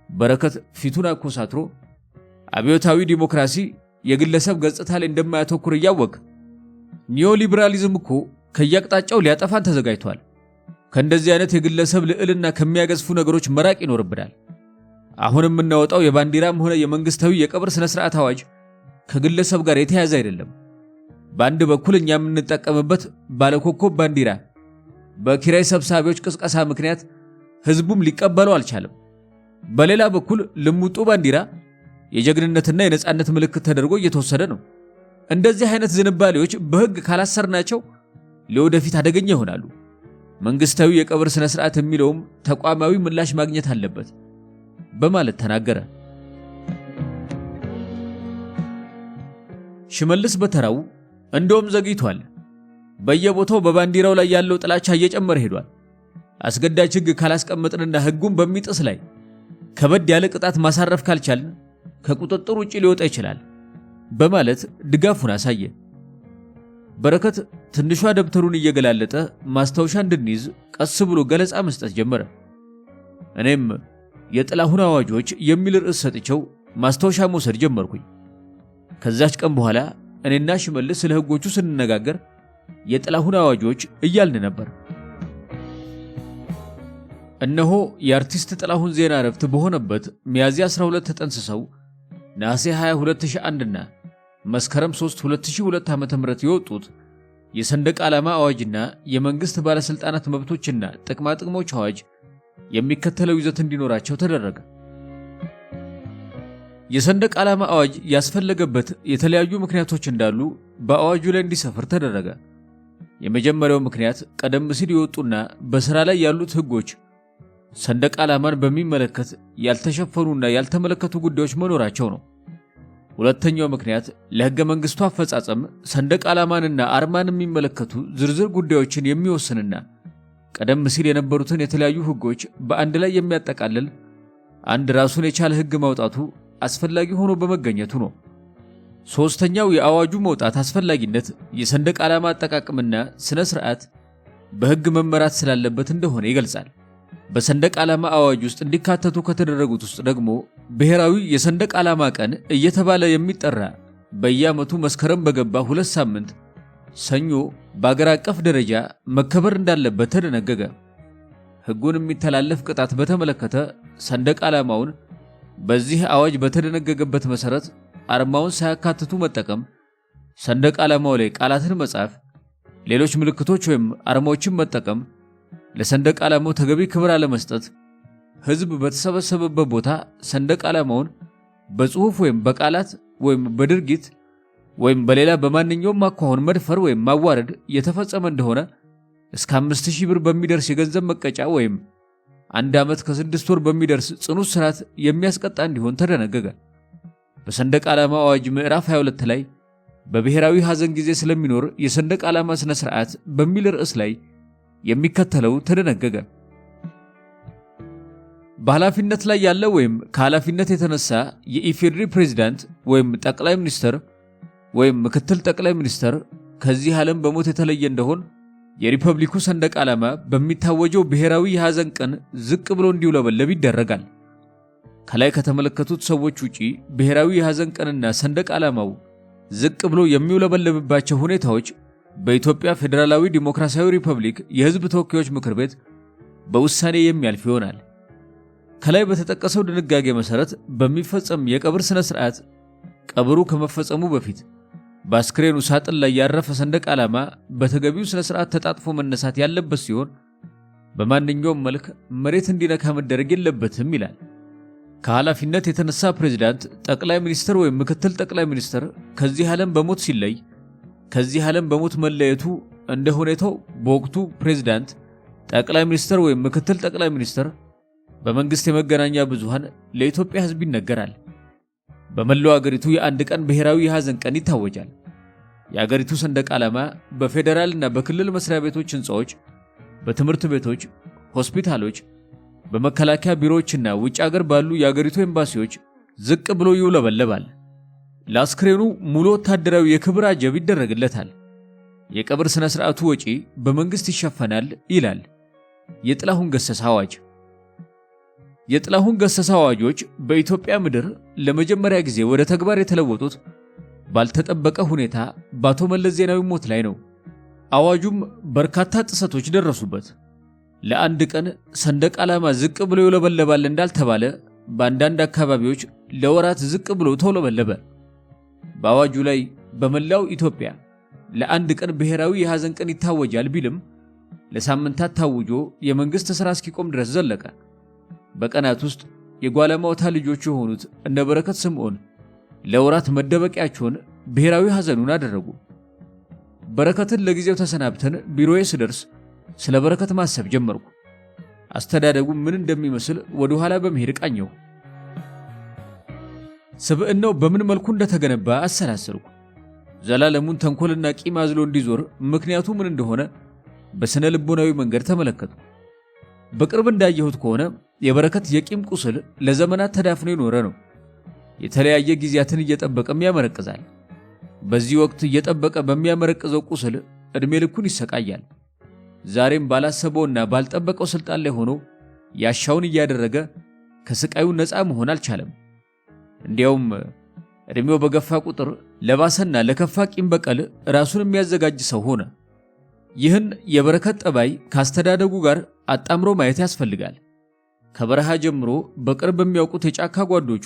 በረከት ፊቱን አኮሳትሮ አብዮታዊ ዲሞክራሲ የግለሰብ ገጽታ ላይ እንደማያተኩር እያወቅ ኒዮሊበራሊዝም እኮ ከያቅጣጫው ሊያጠፋን ተዘጋጅቷል። ከእንደዚህ አይነት የግለሰብ ልዕልና ከሚያገዝፉ ነገሮች መራቅ ይኖርብናል። አሁን የምናወጣው የባንዲራም ሆነ የመንግስታዊ የቀብር ስነ ስርዓት አዋጅ ከግለሰብ ጋር የተያያዘ አይደለም። በአንድ በኩል እኛ የምንጠቀምበት ባለኮከብ ባንዲራ በኪራይ ሰብሳቢዎች ቅስቀሳ ምክንያት ህዝቡም ሊቀበለው አልቻለም። በሌላ በኩል ልሙጡ ባንዲራ የጀግንነትና የነጻነት ምልክት ተደርጎ እየተወሰደ ነው። እንደዚህ አይነት ዝንባሌዎች በህግ ካላሰርናቸው ለወደፊት አደገኛ ይሆናሉ። መንግስታዊ የቀብር ስነ ስርዓት የሚለውም ተቋማዊ ምላሽ ማግኘት አለበት በማለት ተናገረ። ሽመልስ በተራው እንደውም ዘግይቷል። በየቦታው በባንዲራው ላይ ያለው ጥላቻ እየጨመረ ሄዷል። አስገዳጅ ህግ ካላስቀመጥንና ህጉን በሚጥስ ላይ ከበድ ያለ ቅጣት ማሳረፍ ካልቻልን ከቁጥጥር ውጪ ሊወጣ ይችላል በማለት ድጋፉን አሳየ። በረከት ትንሿ ደብተሩን እየገላለጠ ማስታወሻ እንድንይዝ ቀስ ብሎ ገለጻ መስጠት ጀመረ። እኔም የጥላሁን አዋጆች የሚል ርዕስ ሰጥቼው ማስታወሻ መውሰድ ጀመርኩኝ። ከዛች ቀን በኋላ እኔና ሽመልስ ስለ ህጎቹ ስንነጋገር የጥላሁን አዋጆች እያልን ነበር። እነሆ የአርቲስት ጥላሁን ዜና እረፍት በሆነበት ሚያዝያ 12 ተጠንስሰው ነሐሴ 22 2001 እና መስከረም 3 2002 ዓ.ም የወጡት የሰንደቅ ዓላማ አዋጅና የመንግስት ባለስልጣናት መብቶችና ጥቅማ ጥቅሞች አዋጅ የሚከተለው ይዘት እንዲኖራቸው ተደረገ። የሰንደቅ ዓላማ አዋጅ ያስፈለገበት የተለያዩ ምክንያቶች እንዳሉ በአዋጁ ላይ እንዲሰፍር ተደረገ። የመጀመሪያው ምክንያት ቀደም ሲል የወጡና በሥራ ላይ ያሉት ህጎች ሰንደቅ ዓላማን በሚመለከት ያልተሸፈኑና ያልተመለከቱ ጉዳዮች መኖራቸው ነው። ሁለተኛው ምክንያት ለሕገ መንግሥቱ አፈጻጸም ሰንደቅ ዓላማንና አርማን የሚመለከቱ ዝርዝር ጉዳዮችን የሚወስንና ቀደም ሲል የነበሩትን የተለያዩ ህጎች በአንድ ላይ የሚያጠቃልል አንድ ራሱን የቻለ ህግ ማውጣቱ አስፈላጊ ሆኖ በመገኘቱ ነው። ሶስተኛው የአዋጁ መውጣት አስፈላጊነት የሰንደቅ ዓላማ አጠቃቀምና ስነ ስርዓት በህግ መመራት ስላለበት እንደሆነ ይገልጻል። በሰንደቅ ዓላማ አዋጅ ውስጥ እንዲካተቱ ከተደረጉት ውስጥ ደግሞ ብሔራዊ የሰንደቅ ዓላማ ቀን እየተባለ የሚጠራ በየዓመቱ መስከረም በገባ 2 ሳምንት ሰኞ በአገር አቀፍ ደረጃ መከበር እንዳለበት ተደነገገ። ህጉን የሚተላለፍ ቅጣት በተመለከተ ሰንደቅ ዓላማውን በዚህ አዋጅ በተደነገገበት መሰረት አርማውን ሳያካትቱ መጠቀም፣ ሰንደቅ ዓላማው ላይ ቃላትን መጻፍ፣ ሌሎች ምልክቶች ወይም አርማዎችን መጠቀም፣ ለሰንደቅ ዓላማው ተገቢ ክብር አለመስጠት፣ ህዝብ በተሰበሰበበት ቦታ ሰንደቅ ዓላማውን በጽሑፍ ወይም በቃላት ወይም በድርጊት ወይም በሌላ በማንኛውም አኳኋን መድፈር ወይም ማዋረድ የተፈጸመ እንደሆነ እስከ 5000 ብር በሚደርስ የገንዘብ መቀጫ ወይም 1 ዓመት ከ6 ወር በሚደርስ ጽኑ እስራት የሚያስቀጣ እንዲሆን ተደነገገ። በሰንደቅ ዓላማ አዋጅ ምዕራፍ 22 ላይ በብሔራዊ ሐዘን ጊዜ ስለሚኖር የሰንደቅ ዓላማ ስነ ስርዓት በሚል ርዕስ ላይ የሚከተለው ተደነገገ። በኃላፊነት ላይ ያለ ወይም ከኃላፊነት የተነሳ የኢፌዴሪ ፕሬዝዳንት ወይም ጠቅላይ ሚኒስትር ወይም ምክትል ጠቅላይ ሚኒስትር ከዚህ ዓለም በሞት የተለየ እንደሆን የሪፐብሊኩ ሰንደቅ ዓላማ በሚታወጀው ብሔራዊ የሐዘን ቀን ዝቅ ብሎ እንዲውለበለብ ይደረጋል። ከላይ ከተመለከቱት ሰዎች ውጪ ብሔራዊ የሐዘን ቀንና ሰንደቅ ዓላማው ዝቅ ብሎ የሚውለበለብባቸው ሁኔታዎች በኢትዮጵያ ፌዴራላዊ ዲሞክራሲያዊ ሪፐብሊክ የሕዝብ ተወካዮች ምክር ቤት በውሳኔ የሚያልፍ ይሆናል። ከላይ በተጠቀሰው ድንጋጌ መሰረት በሚፈጸም የቀብር ስነ ስርዓት ቀብሩ ከመፈጸሙ በፊት በአስክሬኑ ሳጥን ላይ ያረፈ ሰንደቅ ዓላማ በተገቢው ስነ ስርዓት ተጣጥፎ መነሳት ያለበት ሲሆን በማንኛውም መልክ መሬት እንዲነካ መደረግ የለበትም ይላል። ከኃላፊነት የተነሳ ፕሬዝዳንት፣ ጠቅላይ ሚኒስትር ወይም ምክትል ጠቅላይ ሚኒስትር ከዚህ ዓለም በሞት ሲለይ ከዚህ ዓለም በሞት መለየቱ እንደ ሁኔታው በወቅቱ ፕሬዝዳንት፣ ጠቅላይ ሚኒስትር ወይም ምክትል ጠቅላይ ሚኒስትር በመንግስት የመገናኛ ብዙሃን ለኢትዮጵያ ሕዝብ ይነገራል። በመላው አገሪቱ የአንድ ቀን ብሔራዊ የሐዘን ቀን ይታወጃል። የአገሪቱ ሰንደቅ ዓላማ በፌዴራልና በክልል መስሪያ ቤቶች ህንፃዎች፣ በትምህርት ቤቶች፣ ሆስፒታሎች፣ በመከላከያ ቢሮዎችና ውጭ አገር ባሉ የአገሪቱ ኤምባሲዎች ዝቅ ብሎ ይውለበለባል። ለአስክሬኑ ሙሉ ወታደራዊ የክብር አጀብ ይደረግለታል። የቀብር ስነ ስርዓቱ ወጪ በመንግስት ይሸፈናል ይላል የጥላሁን ገሰሰ አዋጅ። የጥላሁን ገሰሰ አዋጆች በኢትዮጵያ ምድር ለመጀመሪያ ጊዜ ወደ ተግባር የተለወጡት ባልተጠበቀ ሁኔታ በአቶ መለስ ዜናዊ ሞት ላይ ነው። አዋጁም በርካታ ጥሰቶች ደረሱበት። ለአንድ ቀን ሰንደቅ ዓላማ ዝቅ ብሎ ይውለበለባል እንዳልተባለ በአንዳንድ አካባቢዎች ለወራት ዝቅ ብሎ ተውለበለበ። በአዋጁ ላይ በመላው ኢትዮጵያ ለአንድ ቀን ብሔራዊ የሐዘን ቀን ይታወጃል ቢልም ለሳምንታት ታውጆ የመንግስት ሥራ እስኪቆም ድረስ ዘለቀ። በቀናት ውስጥ የጓለማውታ ልጆች የሆኑት እነ በረከት ስምዖን ለወራት መደበቂያቸውን ብሔራዊ ሐዘኑን አደረጉ። በረከትን ለጊዜው ተሰናብተን ቢሮዬ ስደርስ ስለ በረከት ማሰብ ጀመርኩ። አስተዳደጉ ምን እንደሚመስል ወደ ኋላ በመሄድ ቃኘው። ስብዕናው በምን መልኩ እንደተገነባ አሰላሰልኩ። ዘላለሙን ተንኮልና ቂም አዝሎ እንዲዞር ምክንያቱ ምን እንደሆነ በስነ ልቦናዊ መንገድ ተመለከቱ። በቅርብ እንዳየሁት ከሆነ የበረከት የቂም ቁስል ለዘመናት ተዳፍኖ የኖረ ነው። የተለያየ ጊዜያትን እየጠበቀም ያመረቅዛል። በዚህ ወቅት እየጠበቀ በሚያመረቅዘው ቁስል ዕድሜ ልኩን ይሰቃያል። ዛሬም ባላሰበውና ባልጠበቀው ስልጣን ላይ ሆኖ ያሻውን እያደረገ ከስቃዩ ነፃ መሆን አልቻለም። እንዲያውም ዕድሜው በገፋ ቁጥር ለባሰና ለከፋ ቂም በቀል ራሱን የሚያዘጋጅ ሰው ሆነ። ይህን የበረከት ጠባይ ካስተዳደጉ ጋር አጣምሮ ማየት ያስፈልጋል። ከበረሃ ጀምሮ በቅርብ የሚያውቁት የጫካ ጓዶቹ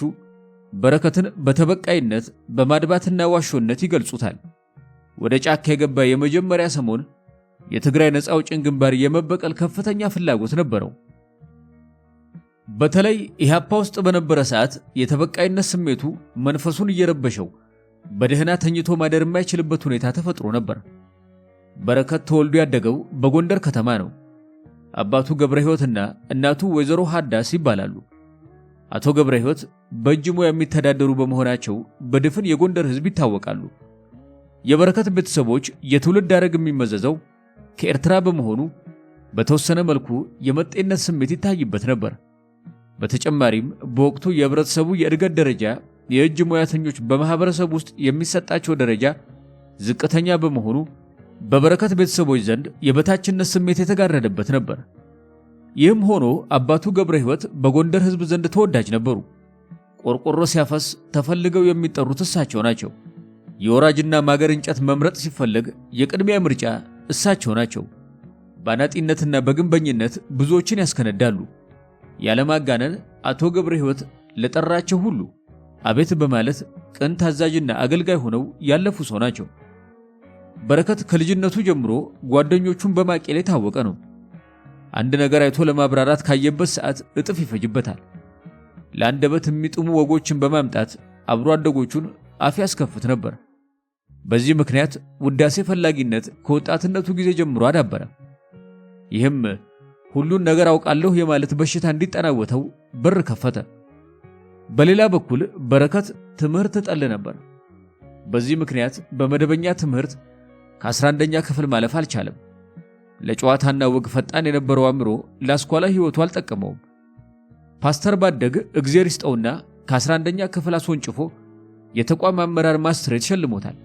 በረከትን በተበቃይነት በማድባትና ዋሾነት ይገልጹታል። ወደ ጫካ የገባ የመጀመሪያ ሰሞን የትግራይ ነፃ አውጪን ግንባር የመበቀል ከፍተኛ ፍላጎት ነበረው። በተለይ ኢህአፓ ውስጥ በነበረ ሰዓት የተበቃይነት ስሜቱ መንፈሱን እየረበሸው በደህና ተኝቶ ማደር የማይችልበት ሁኔታ ተፈጥሮ ነበር። በረከት ተወልዶ ያደገው በጎንደር ከተማ ነው። አባቱ ገብረ ሕይወትና እናቱ ወይዘሮ ሐዳስ ይባላሉ። አቶ ገብረ ሕይወት በእጅ ሙያ የሚተዳደሩ በመሆናቸው በድፍን የጎንደር ሕዝብ ይታወቃሉ። የበረከት ቤተሰቦች የትውልድ ሐረግ የሚመዘዘው ከኤርትራ በመሆኑ በተወሰነ መልኩ የመጤነት ስሜት ይታይበት ነበር። በተጨማሪም በወቅቱ የህብረተሰቡ የእድገት ደረጃ የእጅ ሙያተኞች በማህበረሰብ ውስጥ የሚሰጣቸው ደረጃ ዝቅተኛ በመሆኑ በበረከት ቤተሰቦች ዘንድ የበታችነት ስሜት የተጋረደበት ነበር። ይህም ሆኖ አባቱ ገብረ ሕይወት በጎንደር ሕዝብ ዘንድ ተወዳጅ ነበሩ። ቆርቆሮ ሲያፈስ ተፈልገው የሚጠሩት እሳቸው ናቸው። የወራጅና ማገር እንጨት መምረጥ ሲፈለግ የቅድሚያ ምርጫ እሳቸው ናቸው። በአናጢነትና በግንበኝነት ብዙዎችን ያስከነዳሉ። ያለማጋነን አቶ ገብረ ሕይወት ለጠራቸው ሁሉ አቤት በማለት ቅን ታዛዥና አገልጋይ ሆነው ያለፉ ሰው ናቸው። በረከት ከልጅነቱ ጀምሮ ጓደኞቹን በማቄል የታወቀ ነው። አንድ ነገር አይቶ ለማብራራት ካየበት ሰዓት እጥፍ ይፈጅበታል። ለአንደበት የሚጥሙ ወጎችን በማምጣት አብሮ አደጎቹን አፍ ያስከፍት ነበር። በዚህ ምክንያት ውዳሴ ፈላጊነት ከወጣትነቱ ጊዜ ጀምሮ አዳበረ። ይህም ሁሉን ነገር አውቃለሁ የማለት በሽታ እንዲጠናወተው በር ከፈተ። በሌላ በኩል በረከት ትምህርት ጠል ነበር። በዚህ ምክንያት በመደበኛ ትምህርት ከ11ኛ ክፍል ማለፍ አልቻለም። ለጨዋታና ወግ ፈጣን የነበረው አእምሮ ለአስኳላ ሕይወቱ አልጠቀመውም። ፓስተር ባደግ እግዚአብሔር ይስጠውና ከ11ኛ ክፍል አስወንጭፎ የተቋም አመራር ማስትሬት ሸልሞታል።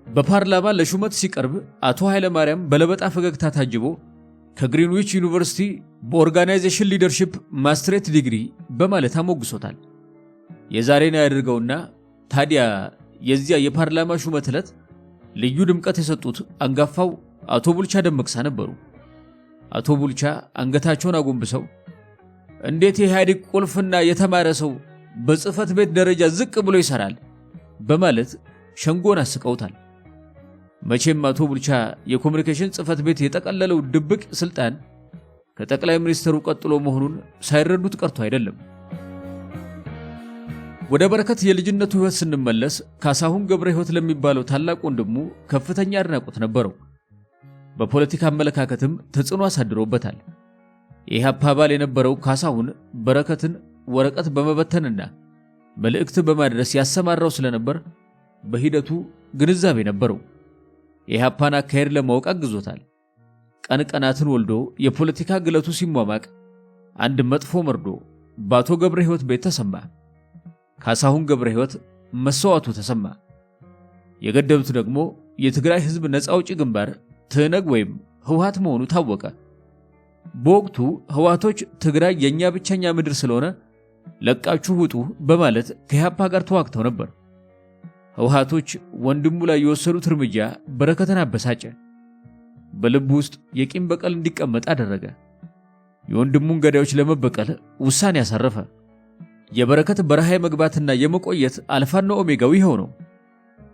በፓርላማ ለሹመት ሲቀርብ አቶ ኃይለ ማርያም በለበጣ ፈገግታ ታጅቦ ከግሪንዊች ዩኒቨርሲቲ በኦርጋናይዜሽን ሊደርሺፕ ማስትሬት ዲግሪ በማለት አሞግሶታል። የዛሬን ያደርገውና ታዲያ የዚያ የፓርላማ ሹመት ዕለት ልዩ ድምቀት የሰጡት አንጋፋው አቶ ቡልቻ ደመቅሳ ነበሩ። አቶ ቡልቻ አንገታቸውን አጎንብሰው እንዴት የኢህአዴግ ቁልፍና የተማረ ሰው በጽህፈት ቤት ደረጃ ዝቅ ብሎ ይሰራል በማለት ሸንጎን አስቀውታል። መቼም አቶ ቡልቻ የኮሙኒኬሽን ጽህፈት ቤት የጠቀለለው ድብቅ ስልጣን ከጠቅላይ ሚኒስትሩ ቀጥሎ መሆኑን ሳይረዱት ቀርቶ አይደለም። ወደ በረከት የልጅነቱ ህይወት ስንመለስ ካሳሁን ገብረ ሕይወት ለሚባለው ታላቅ ወንድሙ ከፍተኛ አድናቆት ነበረው። በፖለቲካ አመለካከትም ተጽዕኖ አሳድሮበታል። የኢህአፓ አባል የነበረው ካሳሁን በረከትን ወረቀት በመበተንና መልእክት በማድረስ ያሰማራው ስለነበር በሂደቱ ግንዛቤ ነበረው። የኢህአፓን አካሄድ ለማወቅ አግዞታል። ቀን ቀናትን ወልዶ የፖለቲካ ግለቱ ሲሟማቅ አንድ መጥፎ መርዶ በአቶ ገብረ ሕይወት ቤት ተሰማ። ካሳሁን ገብረ ሕይወት መስዋዕቱ ተሰማ። የገደሉት ደግሞ የትግራይ ህዝብ ነፃ አውጪ ግንባር ትህነግ ወይም ህወሓት መሆኑ ታወቀ። በወቅቱ ህወሓቶች ትግራይ የኛ ብቸኛ ምድር ስለሆነ ለቃችሁ ውጡ በማለት ከኢህአፓ ጋር ተዋግተው ነበር። ህወሓቶች ወንድሙ ላይ የወሰዱት እርምጃ በረከትን አበሳጨ። በልቡ ውስጥ የቂም በቀል እንዲቀመጥ አደረገ። የወንድሙን ገዳዮች ለመበቀል ውሳኔ ያሳረፈ። የበረከት በረሃ መግባትና የመቆየት አልፋና ኦሜጋው ይኸው ነው።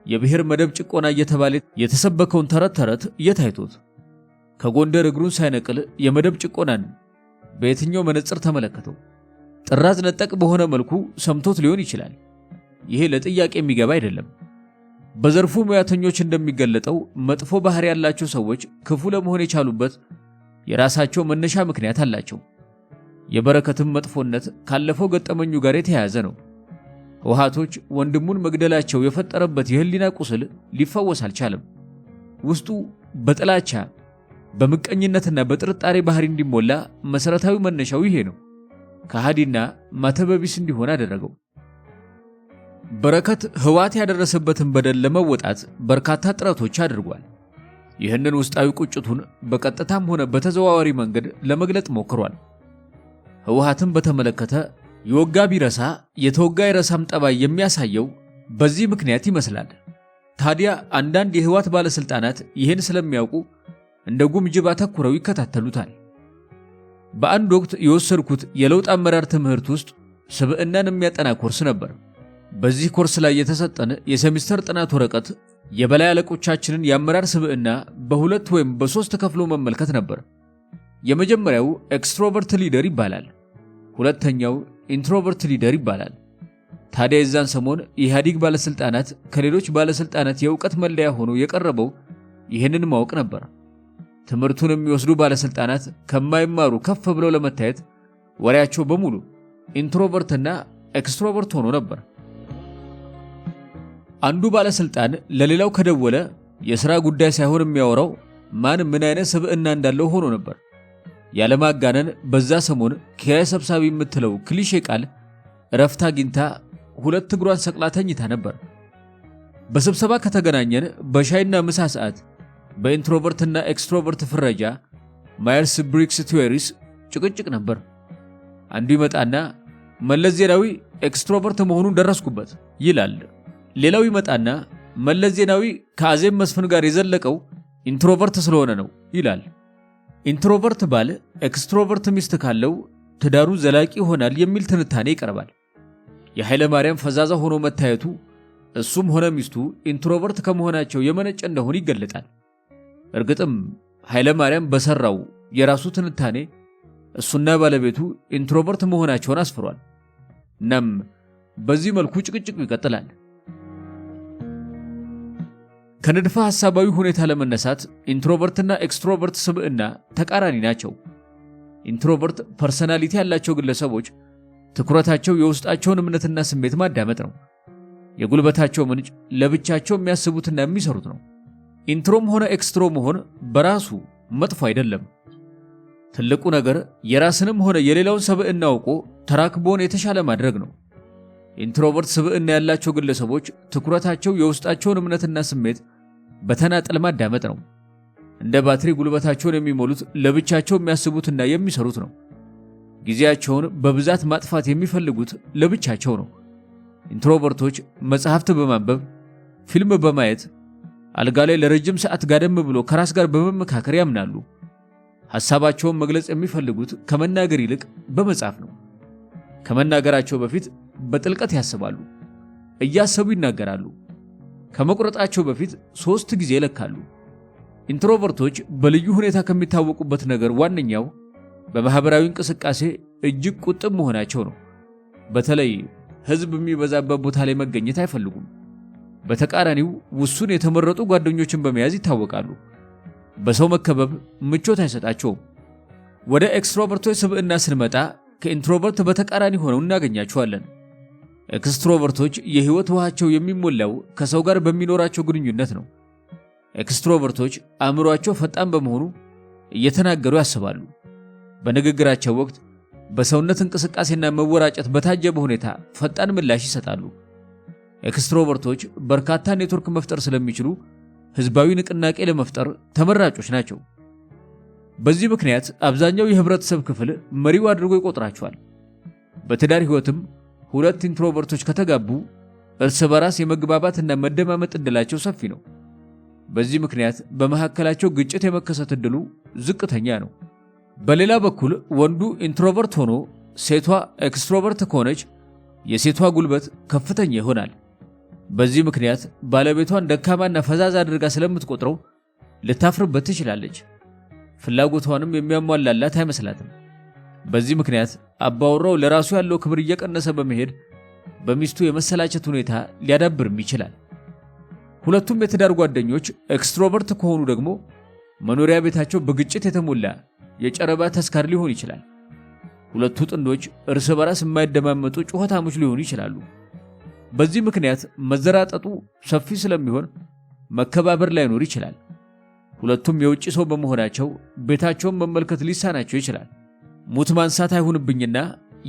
የብሔር መደብ ጭቆና እየተባለ የተሰበከውን ተረት እየታይቶት ከጎንደር እግሩን ሳይነቅል የመደብ ጭቆናን በየትኛው መነጽር ተመለከተው? ጥራዝ ነጠቅ በሆነ መልኩ ሰምቶት ሊሆን ይችላል። ይሄ ለጥያቄ የሚገባ አይደለም። በዘርፉ ሙያተኞች እንደሚገለጠው መጥፎ ባህሪ ያላቸው ሰዎች ክፉ ለመሆን የቻሉበት የራሳቸው መነሻ ምክንያት አላቸው። የበረከትም መጥፎነት ካለፈው ገጠመኙ ጋር የተያያዘ ነው። ህወሓቶች ወንድሙን መግደላቸው የፈጠረበት የህሊና ቁስል ሊፈወስ አልቻለም። ውስጡ በጥላቻ በምቀኝነትና በጥርጣሬ ባህሪ እንዲሞላ መሰረታዊ መነሻው ይሄ ነው። ከሃዲና ማተበቢስ እንዲሆን አደረገው። በረከት ህወሓት ያደረሰበትን በደል ለመወጣት በርካታ ጥረቶች አድርጓል። ይህንን ውስጣዊ ቁጭቱን በቀጥታም ሆነ በተዘዋዋሪ መንገድ ለመግለጥ ሞክሯል። ህወሓትን በተመለከተ የወጋ ቢረሳ የተወጋ ይረሳም ጠባይ የሚያሳየው በዚህ ምክንያት ይመስላል። ታዲያ አንዳንድ የህወሓት ባለስልጣናት ይህን ስለሚያውቁ እንደ ጉምጅብ አተኩረው ይከታተሉታል። በአንድ ወቅት የወሰድኩት የለውጥ አመራር ትምህርት ውስጥ ስብዕናን የሚያጠና ኮርስ ነበር። በዚህ ኮርስ ላይ የተሰጠን የሴሚስተር ጥናት ወረቀት የበላይ አለቆቻችንን የአመራር ስብዕና በሁለት ወይም በሶስት ከፍሎ መመልከት ነበር። የመጀመሪያው ኤክስትሮቨርት ሊደር ይባላል። ሁለተኛው ኢንትሮቨርት ሊደር ይባላል። ታዲያ የዛን ሰሞን የኢህአዴግ ባለስልጣናት ከሌሎች ባለስልጣናት የእውቀት መለያ ሆኖ የቀረበው ይህንን ማወቅ ነበር። ትምህርቱን የሚወስዱ ባለስልጣናት ከማይማሩ ከፍ ብለው ለመታየት ወሬያቸው በሙሉ ኢንትሮቨርትና ኤክስትሮቨርት ሆኖ ነበር። አንዱ ባለስልጣን ለሌላው ከደወለ የሥራ ጉዳይ ሳይሆን የሚያወራው ማን ምን አይነት ስብዕና እንዳለው ሆኖ ነበር። ያለማጋነን በዛ ሰሞን ኪራይ ሰብሳቢ የምትለው ክሊሼ ቃል እረፍት አግኝታ ሁለት እግሯን ሰቅላ ተኝታ ነበር። በስብሰባ ከተገናኘን በሻይና ምሳ ሰዓት በኢንትሮቨርትና ኤክስትሮቨርት ፍረጃ ማየርስ ብሪክስ ቲዮሪስ ጭቅጭቅ ነበር። አንዱ ይመጣና መለስ ዜናዊ ኤክስትሮቨርት መሆኑን ደረስኩበት ይላል። ሌላው ይመጣና መለስ ዜናዊ ከአዜብ መስፍን ጋር የዘለቀው ኢንትሮቨርት ስለሆነ ነው ይላል። ኢንትሮቨርት ባል ኤክስትሮቨርት ሚስት ካለው ትዳሩ ዘላቂ ይሆናል የሚል ትንታኔ ይቀርባል። የኃይለ ማርያም ፈዛዛ ሆኖ መታየቱ እሱም ሆነ ሚስቱ ኢንትሮቨርት ከመሆናቸው የመነጨ እንደሆነ ይገለጣል። እርግጥም ኃይለ ማርያም በሰራው የራሱ ትንታኔ እሱና ባለቤቱ ኢንትሮቨርት መሆናቸውን አስፍሯል። እናም በዚህ መልኩ ጭቅጭቁ ይቀጥላል። ከንድፈ ሐሳባዊ ሁኔታ ለመነሳት ኢንትሮቨርትና ኤክስትሮቨርት ስብዕና ተቃራኒ ናቸው። ኢንትሮቨርት ፐርሰናሊቲ ያላቸው ግለሰቦች ትኩረታቸው የውስጣቸውን እምነትና ስሜት ማዳመጥ ነው። የጉልበታቸው ምንጭ ለብቻቸው የሚያስቡትና የሚሰሩት ነው። ኢንትሮም ሆነ ኤክስትሮ መሆን በራሱ መጥፎ አይደለም። ትልቁ ነገር የራስንም ሆነ የሌላውን ስብዕና አውቆ ተራክቦን የተሻለ ማድረግ ነው። ኢንትሮቨርት ስብዕና ያላቸው ግለሰቦች ትኩረታቸው የውስጣቸውን እምነትና ስሜት በተናጠል ማዳመጥ ነው። እንደ ባትሪ ጉልበታቸውን የሚሞሉት ለብቻቸው የሚያስቡትና የሚሰሩት ነው። ጊዜያቸውን በብዛት ማጥፋት የሚፈልጉት ለብቻቸው ነው። ኢንትሮቨርቶች መጽሐፍት በማንበብ ፊልም በማየት አልጋ ላይ ለረጅም ሰዓት ጋደም ብሎ ከራስ ጋር በመመካከር ያምናሉ። ሐሳባቸውን መግለጽ የሚፈልጉት ከመናገር ይልቅ በመጻፍ ነው። ከመናገራቸው በፊት በጥልቀት ያስባሉ። እያሰቡ ይናገራሉ። ከመቁረጣቸው በፊት 3 ጊዜ ይለካሉ። ኢንትሮቨርቶች በልዩ ሁኔታ ከሚታወቁበት ነገር ዋነኛው በማህበራዊ እንቅስቃሴ እጅግ ቁጥብ መሆናቸው ነው። በተለይ ህዝብ የሚበዛበት ቦታ ላይ መገኘት አይፈልጉም። በተቃራኒው ውሱን የተመረጡ ጓደኞችን በመያዝ ይታወቃሉ። በሰው መከበብ ምቾት አይሰጣቸውም። ወደ ኤክስትሮቨርቶች ስብዕና ስንመጣ ከኢንትሮቨርት በተቃራኒ ሆነው እናገኛቸዋለን። ኤክስትሮቨርቶች የህይወት ውሃቸው የሚሞላው ከሰው ጋር በሚኖራቸው ግንኙነት ነው። ኤክስትሮቨርቶች አእምሯቸው ፈጣን በመሆኑ እየተናገሩ ያስባሉ። በንግግራቸው ወቅት በሰውነት እንቅስቃሴና መወራጨት በታጀበ ሁኔታ ፈጣን ምላሽ ይሰጣሉ። ኤክስትሮቨርቶች በርካታ ኔትወርክ መፍጠር ስለሚችሉ ህዝባዊ ንቅናቄ ለመፍጠር ተመራጮች ናቸው። በዚህ ምክንያት አብዛኛው የህብረተሰብ ክፍል መሪው አድርጎ ይቆጥራቸዋል። በትዳር ህይወትም 2 ኢንትሮቨርቶች ከተጋቡ እርስ በራስ የመግባባትና መደማመጥ ዕድላቸው ሰፊ ነው። በዚህ ምክንያት በመካከላቸው ግጭት የመከሰት ዕድሉ ዝቅተኛ ነው። በሌላ በኩል ወንዱ ኢንትሮቨርት ሆኖ ሴቷ ኤክስትሮቨርት ከሆነች የሴቷ ጉልበት ከፍተኛ ይሆናል። በዚህ ምክንያት ባለቤቷን ደካማና ፈዛዛ አድርጋ ስለምትቆጥረው ልታፍርበት ትችላለች። ፍላጎቷንም የሚያሟላላት አይመስላትም። በዚህ ምክንያት አባወራው ለራሱ ያለው ክብር እየቀነሰ በመሄድ በሚስቱ የመሰላቸት ሁኔታ ሊያዳብርም ይችላል። ሁለቱም የትዳር ጓደኞች ኤክስትሮቨርት ከሆኑ ደግሞ መኖሪያ ቤታቸው በግጭት የተሞላ የጨረባ ተስካር ሊሆን ይችላል። ሁለቱ ጥንዶች እርስ በራስ የማይደማመጡ ጩኸታሞች ሊሆኑ ይችላሉ። በዚህ ምክንያት መዘራጠጡ ሰፊ ስለሚሆን መከባበር ላይኖር ይችላል። ሁለቱም የውጭ ሰው በመሆናቸው ቤታቸውን መመልከት ሊሳናቸው ይችላል። ሙት ማንሳት አይሁንብኝና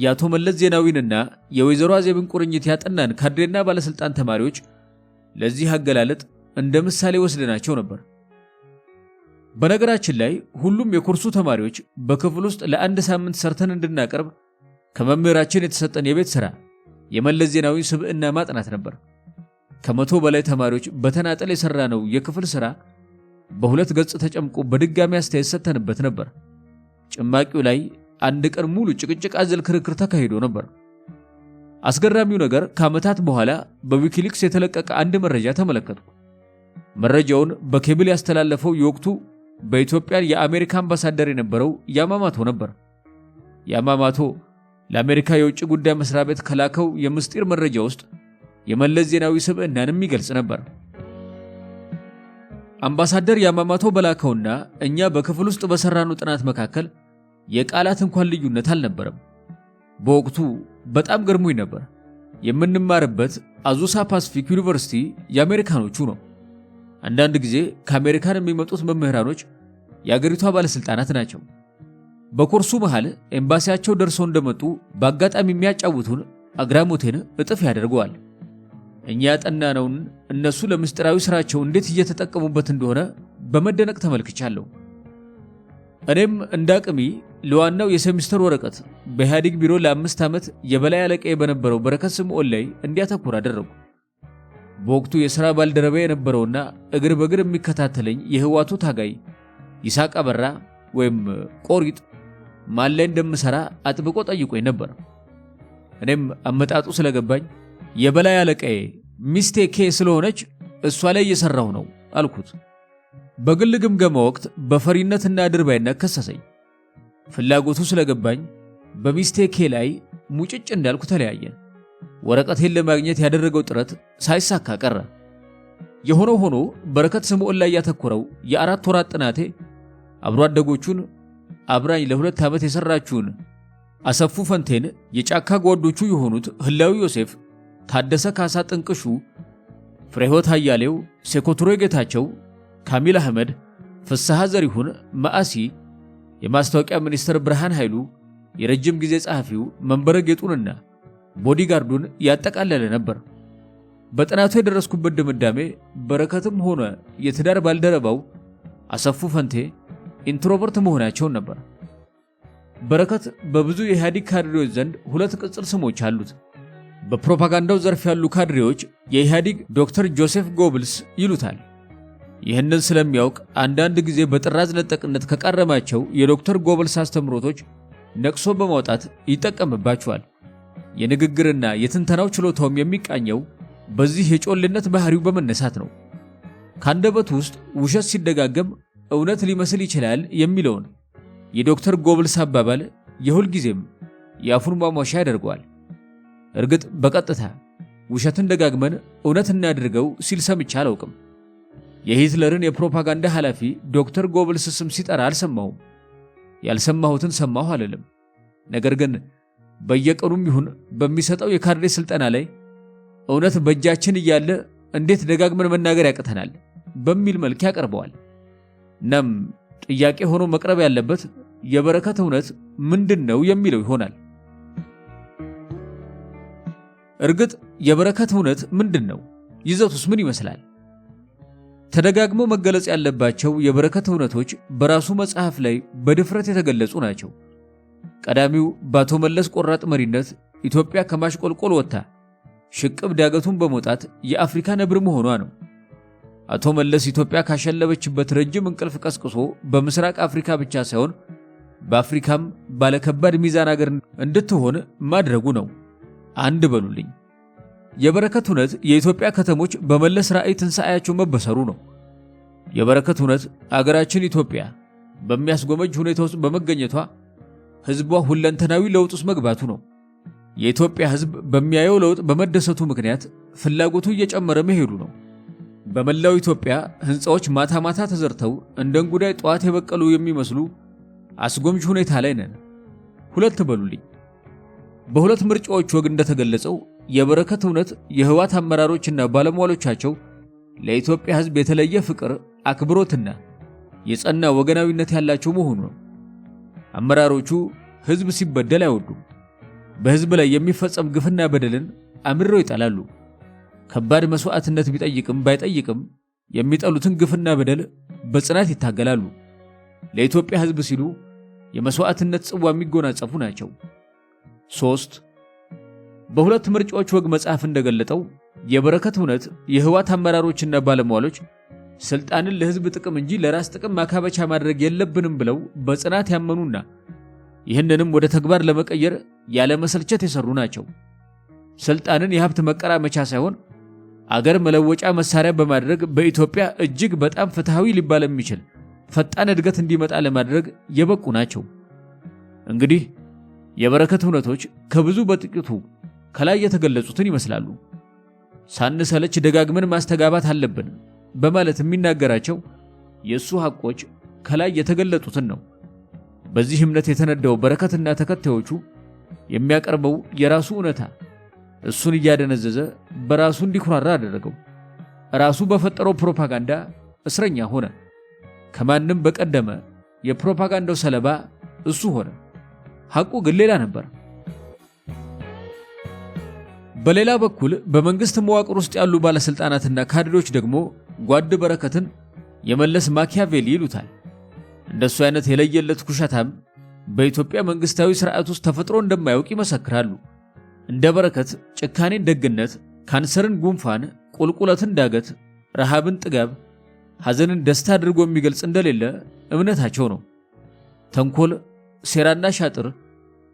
የአቶ መለስ ዜናዊንና የወይዘሮ አዜብን ቁርኝት ያጠናን ካድሬና ባለስልጣን ተማሪዎች ለዚህ አገላለጥ እንደ ምሳሌ ወስደናቸው ነበር። በነገራችን ላይ ሁሉም የኮርሱ ተማሪዎች በክፍል ውስጥ ለ1 ሳምንት ሰርተን እንድናቀርብ ከመምህራችን የተሰጠን የቤት ሥራ የመለስ ዜናዊ ስብዕና ማጥናት ነበር። ከ100 በላይ ተማሪዎች በተናጠል የሰራነው የክፍል ሥራ በ2 ገጽ ተጨምቆ በድጋሚ አስተያየት ሰጥተንበት ነበር። ጭማቂው ላይ 1 ቀን ሙሉ ጭቅጭቅ አዘል ክርክር ተካሂዶ ነበር። አስገራሚው ነገር ከዓመታት በኋላ በዊኪሊክስ የተለቀቀ አንድ መረጃ ተመለከትኩ። መረጃውን በኬብል ያስተላለፈው የወቅቱ በኢትዮጵያ የአሜሪካ አምባሳደር የነበረው ያማማቶ ነበር። ያማማቶ ለአሜሪካ የውጭ ጉዳይ መስሪያ ቤት ከላከው የምስጢር መረጃ ውስጥ የመለስ ዜናዊ ስብዕናንም ይገልጽ ነበር። አምባሳደር ያማማቶ በላከውና እኛ በክፍል ውስጥ በሰራነው ጥናት መካከል የቃላት እንኳን ልዩነት አልነበረም። በወቅቱ በጣም ገርሞኝ ነበር። የምንማርበት አዙሳ ፓሲፊክ ዩኒቨርሲቲ የአሜሪካኖቹ ነው። አንዳንድ ጊዜ ከአሜሪካን የሚመጡት መምህራኖች የአገሪቷ ባለስልጣናት ናቸው። በኮርሱ መሃል ኤምባሲያቸው ደርሰው እንደመጡ በአጋጣሚ የሚያጫውቱን አግራሞቴን እጥፍ ያደርገዋል። እኛ ያጠናነውን እነሱ ለምስጢራዊ ስራቸው እንዴት እየተጠቀሙበት እንደሆነ በመደነቅ ተመልክቻለሁ። እኔም እንዳቅሚ ለዋናው የሴሚስተር ወረቀት በኢህአዴግ ቢሮ ለ5 ዓመት የበላይ አለቃዬ በነበረው በረከት ስምዖን ላይ እንዲያተኩር አደረጉ። በወቅቱ የሥራ ባልደረባ የነበረውና እግር በእግር የሚከታተለኝ የህዋቱ ታጋይ ይስሐቅ አበራ ወይም ቆሪጥ ማን ላይ እንደምሰራ አጥብቆ ጠይቆኝ ነበር። እኔም አመጣጡ ስለገባኝ የበላይ አለቃዬ ሚስቴ ኬ ስለሆነች እሷ ላይ እየሰራሁ ነው አልኩት። በግል ግምገማ ወቅት በፈሪነትና ድርባይነት ከሰሰኝ። ፍላጎቱ ስለገባኝ በሚስቴ ኬ ላይ ሙጭጭ እንዳልኩ ተለያየን። ወረቀቴን ለማግኘት ያደረገው ጥረት ሳይሳካ ቀረ። የሆነው ሆኖ በረከት ስምዖን ላይ ያተኮረው የ4 ወራት ጥናቴ አብሮ አደጎቹን አብራኝ ለ2 ዓመት የሰራችውን አሰፉ ፈንቴን፣ የጫካ ጓዶቹ የሆኑት ህላዊ ዮሴፍ፣ ታደሰ ካሳ ጥንቅሹ፣ ፍሬህይወት አያሌው፣ ሴኮትሮ ጌታቸው፣ ካሚል አህመድ፣ ፍስሐ ዘሪሁን ማአሲ፣ የማስታወቂያ ሚኒስትር ብርሃን ኃይሉ፣ የረጅም ጊዜ ጸሐፊው መንበረ ጌጡንና ቦዲጋርዱን ያጠቃለለ ነበር። በጥናቱ የደረስኩበት ድምዳሜ በረከትም ሆነ የትዳር ባልደረባው አሰፉ ፈንቴ ኢንትሮቨርት መሆናቸውን ነበር። በረከት በብዙ የኢህአዴግ ካድሬዎች ዘንድ 2 ቅጽል ስሞች አሉት። በፕሮፓጋንዳው ዘርፍ ያሉ ካድሬዎች የኢህአዴግ ዶክተር ጆሴፍ ጎብልስ ይሉታል። ይህንን ስለሚያውቅ አንዳንድ ጊዜ በጥራዝ ነጠቅነት ከቃረማቸው የዶክተር ጎብልስ አስተምሮቶች ነቅሶ በማውጣት ይጠቀምባቸዋል። የንግግርና የትንተናው ችሎታውም የሚቃኘው በዚህ የጮልነት ባህሪው በመነሳት ነው። ካንደበቱ ውስጥ ውሸት ሲደጋገም እውነት ሊመስል ይችላል የሚለውን የዶክተር ጎብልስ አባባል የሁል ጊዜም የአፉን ማሟሻ ያደርገዋል። እርግጥ በቀጥታ ውሸትን ደጋግመን እውነት እናድርገው ሲል ሰምቼ አላውቅም። የሂትለርን የፕሮፓጋንዳ ኃላፊ ዶክተር ጎብልስ ስም ሲጠራ አልሰማሁም። ያልሰማሁትን ሰማሁ አልልም። ነገር ግን በየቀኑም ይሁን በሚሰጠው የካድሬ ስልጠና ላይ እውነት በእጃችን እያለ እንዴት ደጋግመን መናገር ያቅተናል በሚል መልክ ያቀርበዋል። እናም ጥያቄ ሆኖ መቅረብ ያለበት የበረከት እውነት ምንድነው የሚለው ይሆናል። እርግጥ የበረከት እውነት ምንድነው? ይዘቱስ ምን ይመስላል? ተደጋግሞ መገለጽ ያለባቸው የበረከት እውነቶች በራሱ መጽሐፍ ላይ በድፍረት የተገለጹ ናቸው። ቀዳሚው በአቶ መለስ ቆራጥ መሪነት ኢትዮጵያ ከማሽቆልቆል ወጥታ ሽቅብ ዳገቱን በመውጣት የአፍሪካ ነብር መሆኗ ነው። አቶ መለስ ኢትዮጵያ ካሸለበችበት ረጅም እንቅልፍ ቀስቅሶ በምስራቅ አፍሪካ ብቻ ሳይሆን በአፍሪካም ባለከባድ ሚዛን አገር እንድትሆን ማድረጉ ነው። አንድ በሉልኝ። የበረከት እውነት የኢትዮጵያ ከተሞች በመለስ ራዕይ ትንሣኤያቸው መበሰሩ ነው። የበረከት እውነት አገራችን ኢትዮጵያ በሚያስጎመጅ ሁኔታ ውስጥ በመገኘቷ ሕዝቧ ሁለንተናዊ ለውጥ ውስጥ መግባቱ ነው። የኢትዮጵያ ሕዝብ በሚያየው ለውጥ በመደሰቱ ምክንያት ፍላጎቱ እየጨመረ መሄዱ ነው። በመላው ኢትዮጵያ ሕንፃዎች ማታ ማታ ተዘርተው እንደ እንጉዳይ ጠዋት የበቀሉ የሚመስሉ አስጎምጅ ሁኔታ ላይ ነን። ሁለት በሉልኝ። በሁለት ምርጫዎች ወግ እንደተገለጸው የበረከት እውነት የህወሓት አመራሮችና ባለሟሎቻቸው ለኢትዮጵያ ሕዝብ የተለየ ፍቅር፣ አክብሮትና የጸና ወገናዊነት ያላቸው መሆኑ ነው። አመራሮቹ ሕዝብ ሲበደል አይወዱም። በሕዝብ ላይ የሚፈጸም ግፍና በደልን አምርረው ይጠላሉ። ከባድ መስዋዕትነት ቢጠይቅም ባይጠይቅም የሚጠሉትን ግፍና በደል በጽናት ይታገላሉ። ለኢትዮጵያ ሕዝብ ሲሉ የመስዋዕትነት ጽዋ የሚጎናጸፉ ናቸው። 3 በሁለት ምርጫዎች ወግ መጽሐፍ እንደገለጠው የበረከት እውነት የህወሓት አመራሮችና ባለሟሎች ስልጣንን ለሕዝብ ጥቅም እንጂ ለራስ ጥቅም ማካበቻ ማድረግ የለብንም ብለው በጽናት ያመኑና ይህንንም ወደ ተግባር ለመቀየር ያለ መሰልቸት የሰሩ ናቸው። ስልጣንን የሀብት መቀራመቻ ሳይሆን አገር መለወጫ መሳሪያ በማድረግ በኢትዮጵያ እጅግ በጣም ፍትሃዊ ሊባል የሚችል ፈጣን እድገት እንዲመጣ ለማድረግ የበቁ ናቸው። እንግዲህ የበረከት እውነቶች ከብዙ በጥቂቱ ከላይ የተገለጹትን ይመስላሉ። ሳንሰለች ደጋግመን ማስተጋባት አለብን በማለት የሚናገራቸው የእሱ ሐቆች ከላይ የተገለጡትን ነው። በዚህ እምነት የተነዳው በረከትና ተከታዮቹ የሚያቀርበው የራሱ እውነታ እሱን እያደነዘዘ በራሱ እንዲኩራራ አደረገው። ራሱ በፈጠረው ፕሮፓጋንዳ እስረኛ ሆነ። ከማንም በቀደመ የፕሮፓጋንዳው ሰለባ እሱ ሆነ። ሐቁ ግን ሌላ ነበር። በሌላ በኩል በመንግስት መዋቅር ውስጥ ያሉ ባለስልጣናትና ካድሬዎች ደግሞ ጓድ በረከትን የመለስ ማኪያቬሊ ይሉታል። እንደሱ አይነት የለየለት ኩሸታም በኢትዮጵያ መንግስታዊ ስርዓት ውስጥ ተፈጥሮ እንደማያውቅ ይመሰክራሉ። እንደ በረከት ጭካኔን ደግነት፣ ካንሰርን ጉንፋን፣ ቁልቁለትን ዳገት፣ ረሃብን ጥጋብ፣ ሐዘንን ደስታ አድርጎ የሚገልጽ እንደሌለ እምነታቸው ነው። ተንኮል፣ ሴራና ሻጥር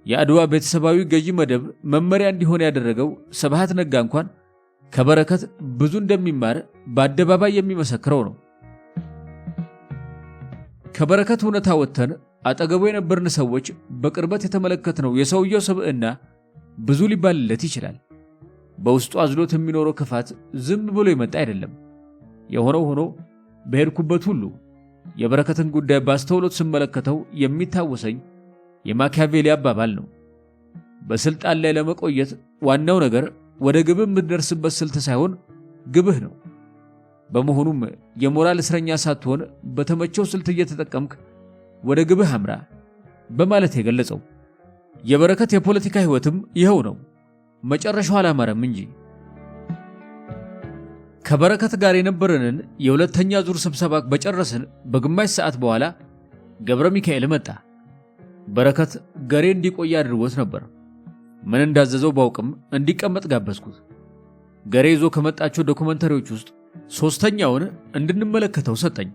የአድዋ ቤተሰባዊ ገዢ መደብ መመሪያ እንዲሆን ያደረገው ስብሃት ነጋ እንኳን ከበረከት ብዙ እንደሚማር በአደባባይ የሚመሰክረው ነው። ከበረከት እውነታ ወጥተን አጠገቡ የነበርን ሰዎች በቅርበት የተመለከትነው የሰውየው ስብዕና ብዙ ሊባልለት ይችላል። በውስጡ አዝሎት የሚኖረው ክፋት ዝም ብሎ የመጣ አይደለም። የሆነው ሆኖ በሄድኩበት ሁሉ የበረከትን ጉዳይ ባስተውሎት ስመለከተው የሚታወሰኝ የማኪያቬሊ አባባል ነው። በስልጣን ላይ ለመቆየት ዋናው ነገር ወደ ግብህ የምትደርስበት ስልት ሳይሆን ግብህ ነው። በመሆኑም የሞራል እስረኛ ሳትሆን በተመቸው ስልት እየተጠቀምክ ወደ ግብህ አምራ በማለት የገለጸው። የበረከት የፖለቲካ ሕይወትም ይኸው ነው። መጨረሻው አላማረም እንጂ። ከበረከት ጋር የነበረንን የሁለተኛ ዙር ስብሰባ በጨረስን በግማሽ ሰዓት በኋላ ገብረ ሚካኤል መጣ። በረከት ገሬ እንዲቆይ አድርጎት ነበር። ምን እንዳዘዘው ባውቅም እንዲቀመጥ ጋበዝኩት። ገሬ ይዞ ከመጣቸው ዶክመንተሪዎች ውስጥ ሶስተኛውን እንድንመለከተው ሰጠኝ።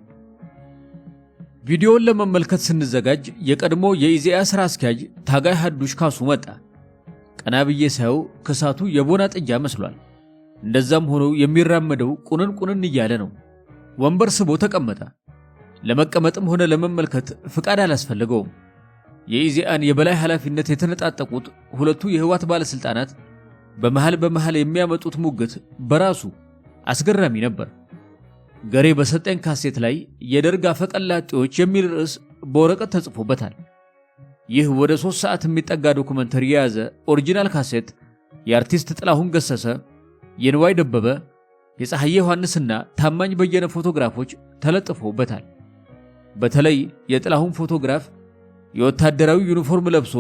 ቪዲዮውን ለመመልከት ስንዘጋጅ የቀድሞ የኢዜአ ስራ አስኪያጅ ታጋይ ሐዱሽ ካሱ መጣ። ቀና ብዬ ሳየው ከሳቱ የቦና ጥጃ መስሏል። እንደዛም ሆኖ የሚራመደው ቁንን እያለ ነው። ወንበር ስቦ ተቀመጠ። ለመቀመጥም ሆነ ለመመልከት ፍቃድ አላስፈልገውም። የኢዜአን የበላይ ኃላፊነት የተነጣጠቁት ሁለቱ የህዋት ባለስልጣናት በመሃል የሚያመጡት ሙግት በራሱ አስገራሚ ነበር። ገሬ በሰጠኝ ካሴት ላይ የደርግ አፈቀላጤዎች የሚል ርዕስ በወረቀት ተጽፎበታል። ይህ ወደ 3 ሰዓት የሚጠጋ ዶክመንተሪ የያዘ ኦሪጂናል ካሴት የአርቲስት ጥላሁን ገሰሰ፣ የንዋይ ደበበ፣ የፀሐዬ ዮሐንስና ታማኝ በየነ ፎቶግራፎች ተለጥፈውበታል። በተለይ የጥላሁን ፎቶግራፍ የወታደራዊ ዩኒፎርም ለብሶ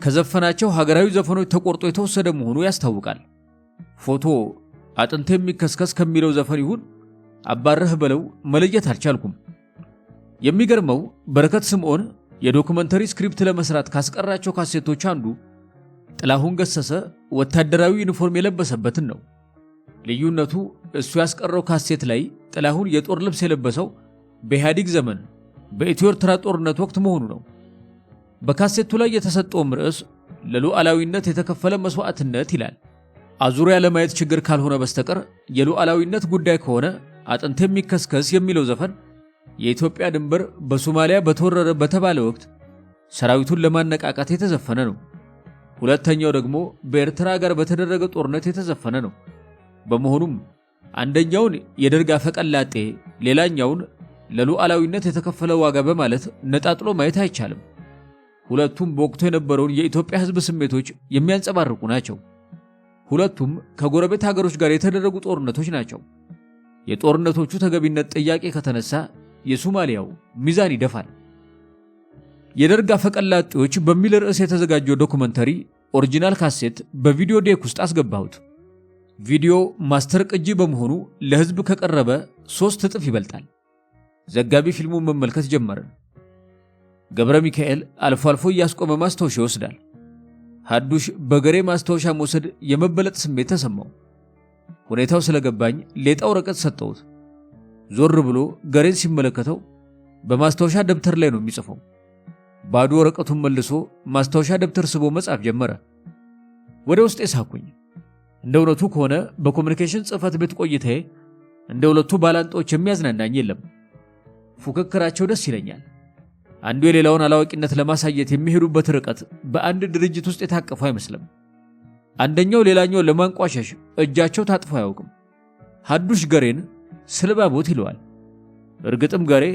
ከዘፈናቸው ሀገራዊ ዘፈኖች ተቆርጦ የተወሰደ መሆኑ ያስታውቃል። ፎቶ አጥንቴ የሚከስከስ ከሚለው ዘፈን ይሁን አባረህ በለው መለየት አልቻልኩም። የሚገርመው በረከት ስምዖን የዶክመንተሪ ስክሪፕት ለመስራት ካስቀራቸው ካሴቶች አንዱ ጥላሁን ገሰሰ ወታደራዊ ዩኒፎርም የለበሰበትን ነው። ልዩነቱ እሱ ያስቀረው ካሴት ላይ ጥላሁን የጦር ልብስ የለበሰው በኢህአዴግ ዘመን በኢትዮ ኤርትራ ጦርነት ወቅት መሆኑ ነው። በካሴቱ ላይ የተሰጠውም ርዕስ ለሉዓላዊነት የተከፈለ መስዋዕትነት ይላል። አዙሪያ ለማየት ችግር ካልሆነ በስተቀር የሉዓላዊነት ጉዳይ ከሆነ አጥንት የሚከስከስ የሚለው ዘፈን የኢትዮጵያ ድንበር በሶማሊያ በተወረረ በተባለ ወቅት ሰራዊቱን ለማነቃቃት የተዘፈነ ነው። ሁለተኛው ደግሞ በኤርትራ ጋር በተደረገ ጦርነት የተዘፈነ ነው። በመሆኑም አንደኛውን የደርግ አፈቀላጤ ሌላኛውን ለሉዓላዊነት የተከፈለ ዋጋ በማለት ነጣጥሎ ማየት አይቻልም። ሁለቱም በወቅቱ የነበረውን የኢትዮጵያ ሕዝብ ስሜቶች የሚያንጸባርቁ ናቸው። ሁለቱም ከጎረቤት ሀገሮች ጋር የተደረጉ ጦርነቶች ናቸው። የጦርነቶቹ ተገቢነት ጥያቄ ከተነሳ የሶማሊያው ሚዛን ይደፋል። የደርግ አፈቀላጤዎች በሚል ርዕስ የተዘጋጀው ዶክመንተሪ ኦሪጂናል ካሴት በቪዲዮ ዴክ ውስጥ አስገባሁት። ቪዲዮ ማስተር ቅጂ በመሆኑ ለሕዝብ ከቀረበ 3 እጥፍ ይበልጣል። ዘጋቢ ፊልሙን መመልከት ጀመርን። ገብረ ሚካኤል አልፎ አልፎ እያስቆመ ማስታወሻ ይወስዳል። ሐዱሽ በገሬ ማስታወሻ መውሰድ የመበለጥ ስሜት ተሰማው። ሁኔታው ስለገባኝ ሌጣ ወረቀት ሰጠሁት። ዞር ብሎ ገሬን ሲመለከተው በማስታወሻ ደብተር ላይ ነው የሚጽፈው። ባዶ ወረቀቱን መልሶ ማስታወሻ ደብተር ስቦ መጻፍ ጀመረ። ወደ ውስጥ ሳኩኝ። እንደ እውነቱ ከሆነ በኮሙኒኬሽን ጽሕፈት ቤት ቆይታዬ እንደ ሁለቱ ባላንጦች የሚያዝናናኝ የለም። ፉክክራቸው ደስ ይለኛል። አንዱ የሌላውን አላዋቂነት ለማሳየት የሚሄዱበት ርቀት በአንድ ድርጅት ውስጥ የታቀፉ አይመስልም። አንደኛው ሌላኛው ለማንቋሸሽ እጃቸው ታጥፎ አያውቅም። ሐዱሽ ገሬን ስልባቦት ይለዋል። እርግጥም ገሬ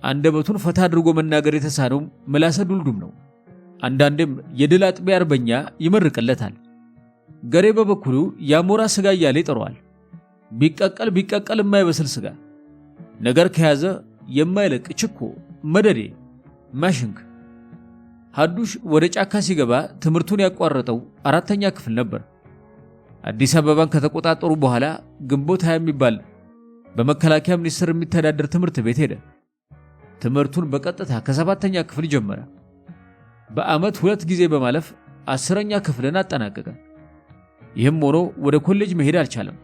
አንደበቱን ፈታ አድርጎ መናገር የተሳነው ምላሰ ዱልዱም ነው። አንዳንዴም የድል አጥቢያ አርበኛ ይመርቅለታል። ገሬ በበኩሉ የአሞራ ስጋ እያለ ይጠራዋል። ቢቀቀል የማይበስል ስጋ፣ ነገር ከያዘ የማይለቅ ችኮ፣ መደዴ፣ ማሽንክ። ሐዱሽ ወደ ጫካ ሲገባ ትምህርቱን ያቋረጠው 4ኛ ክፍል ነበር። አዲስ አበባን ከተቆጣጠሩ በኋላ ግንቦት 20 የሚባል በመከላከያ ሚኒስቴር የሚተዳደር ትምህርት ቤት ሄደ። ትምህርቱን በቀጥታ ከ7ኛ ክፍል ጀመረ። በዓመት 2 ጊዜ በማለፍ 10ኛ ክፍልን አጠናቀቀ። ይህም ሆኖ ወደ ኮሌጅ መሄድ አልቻለም።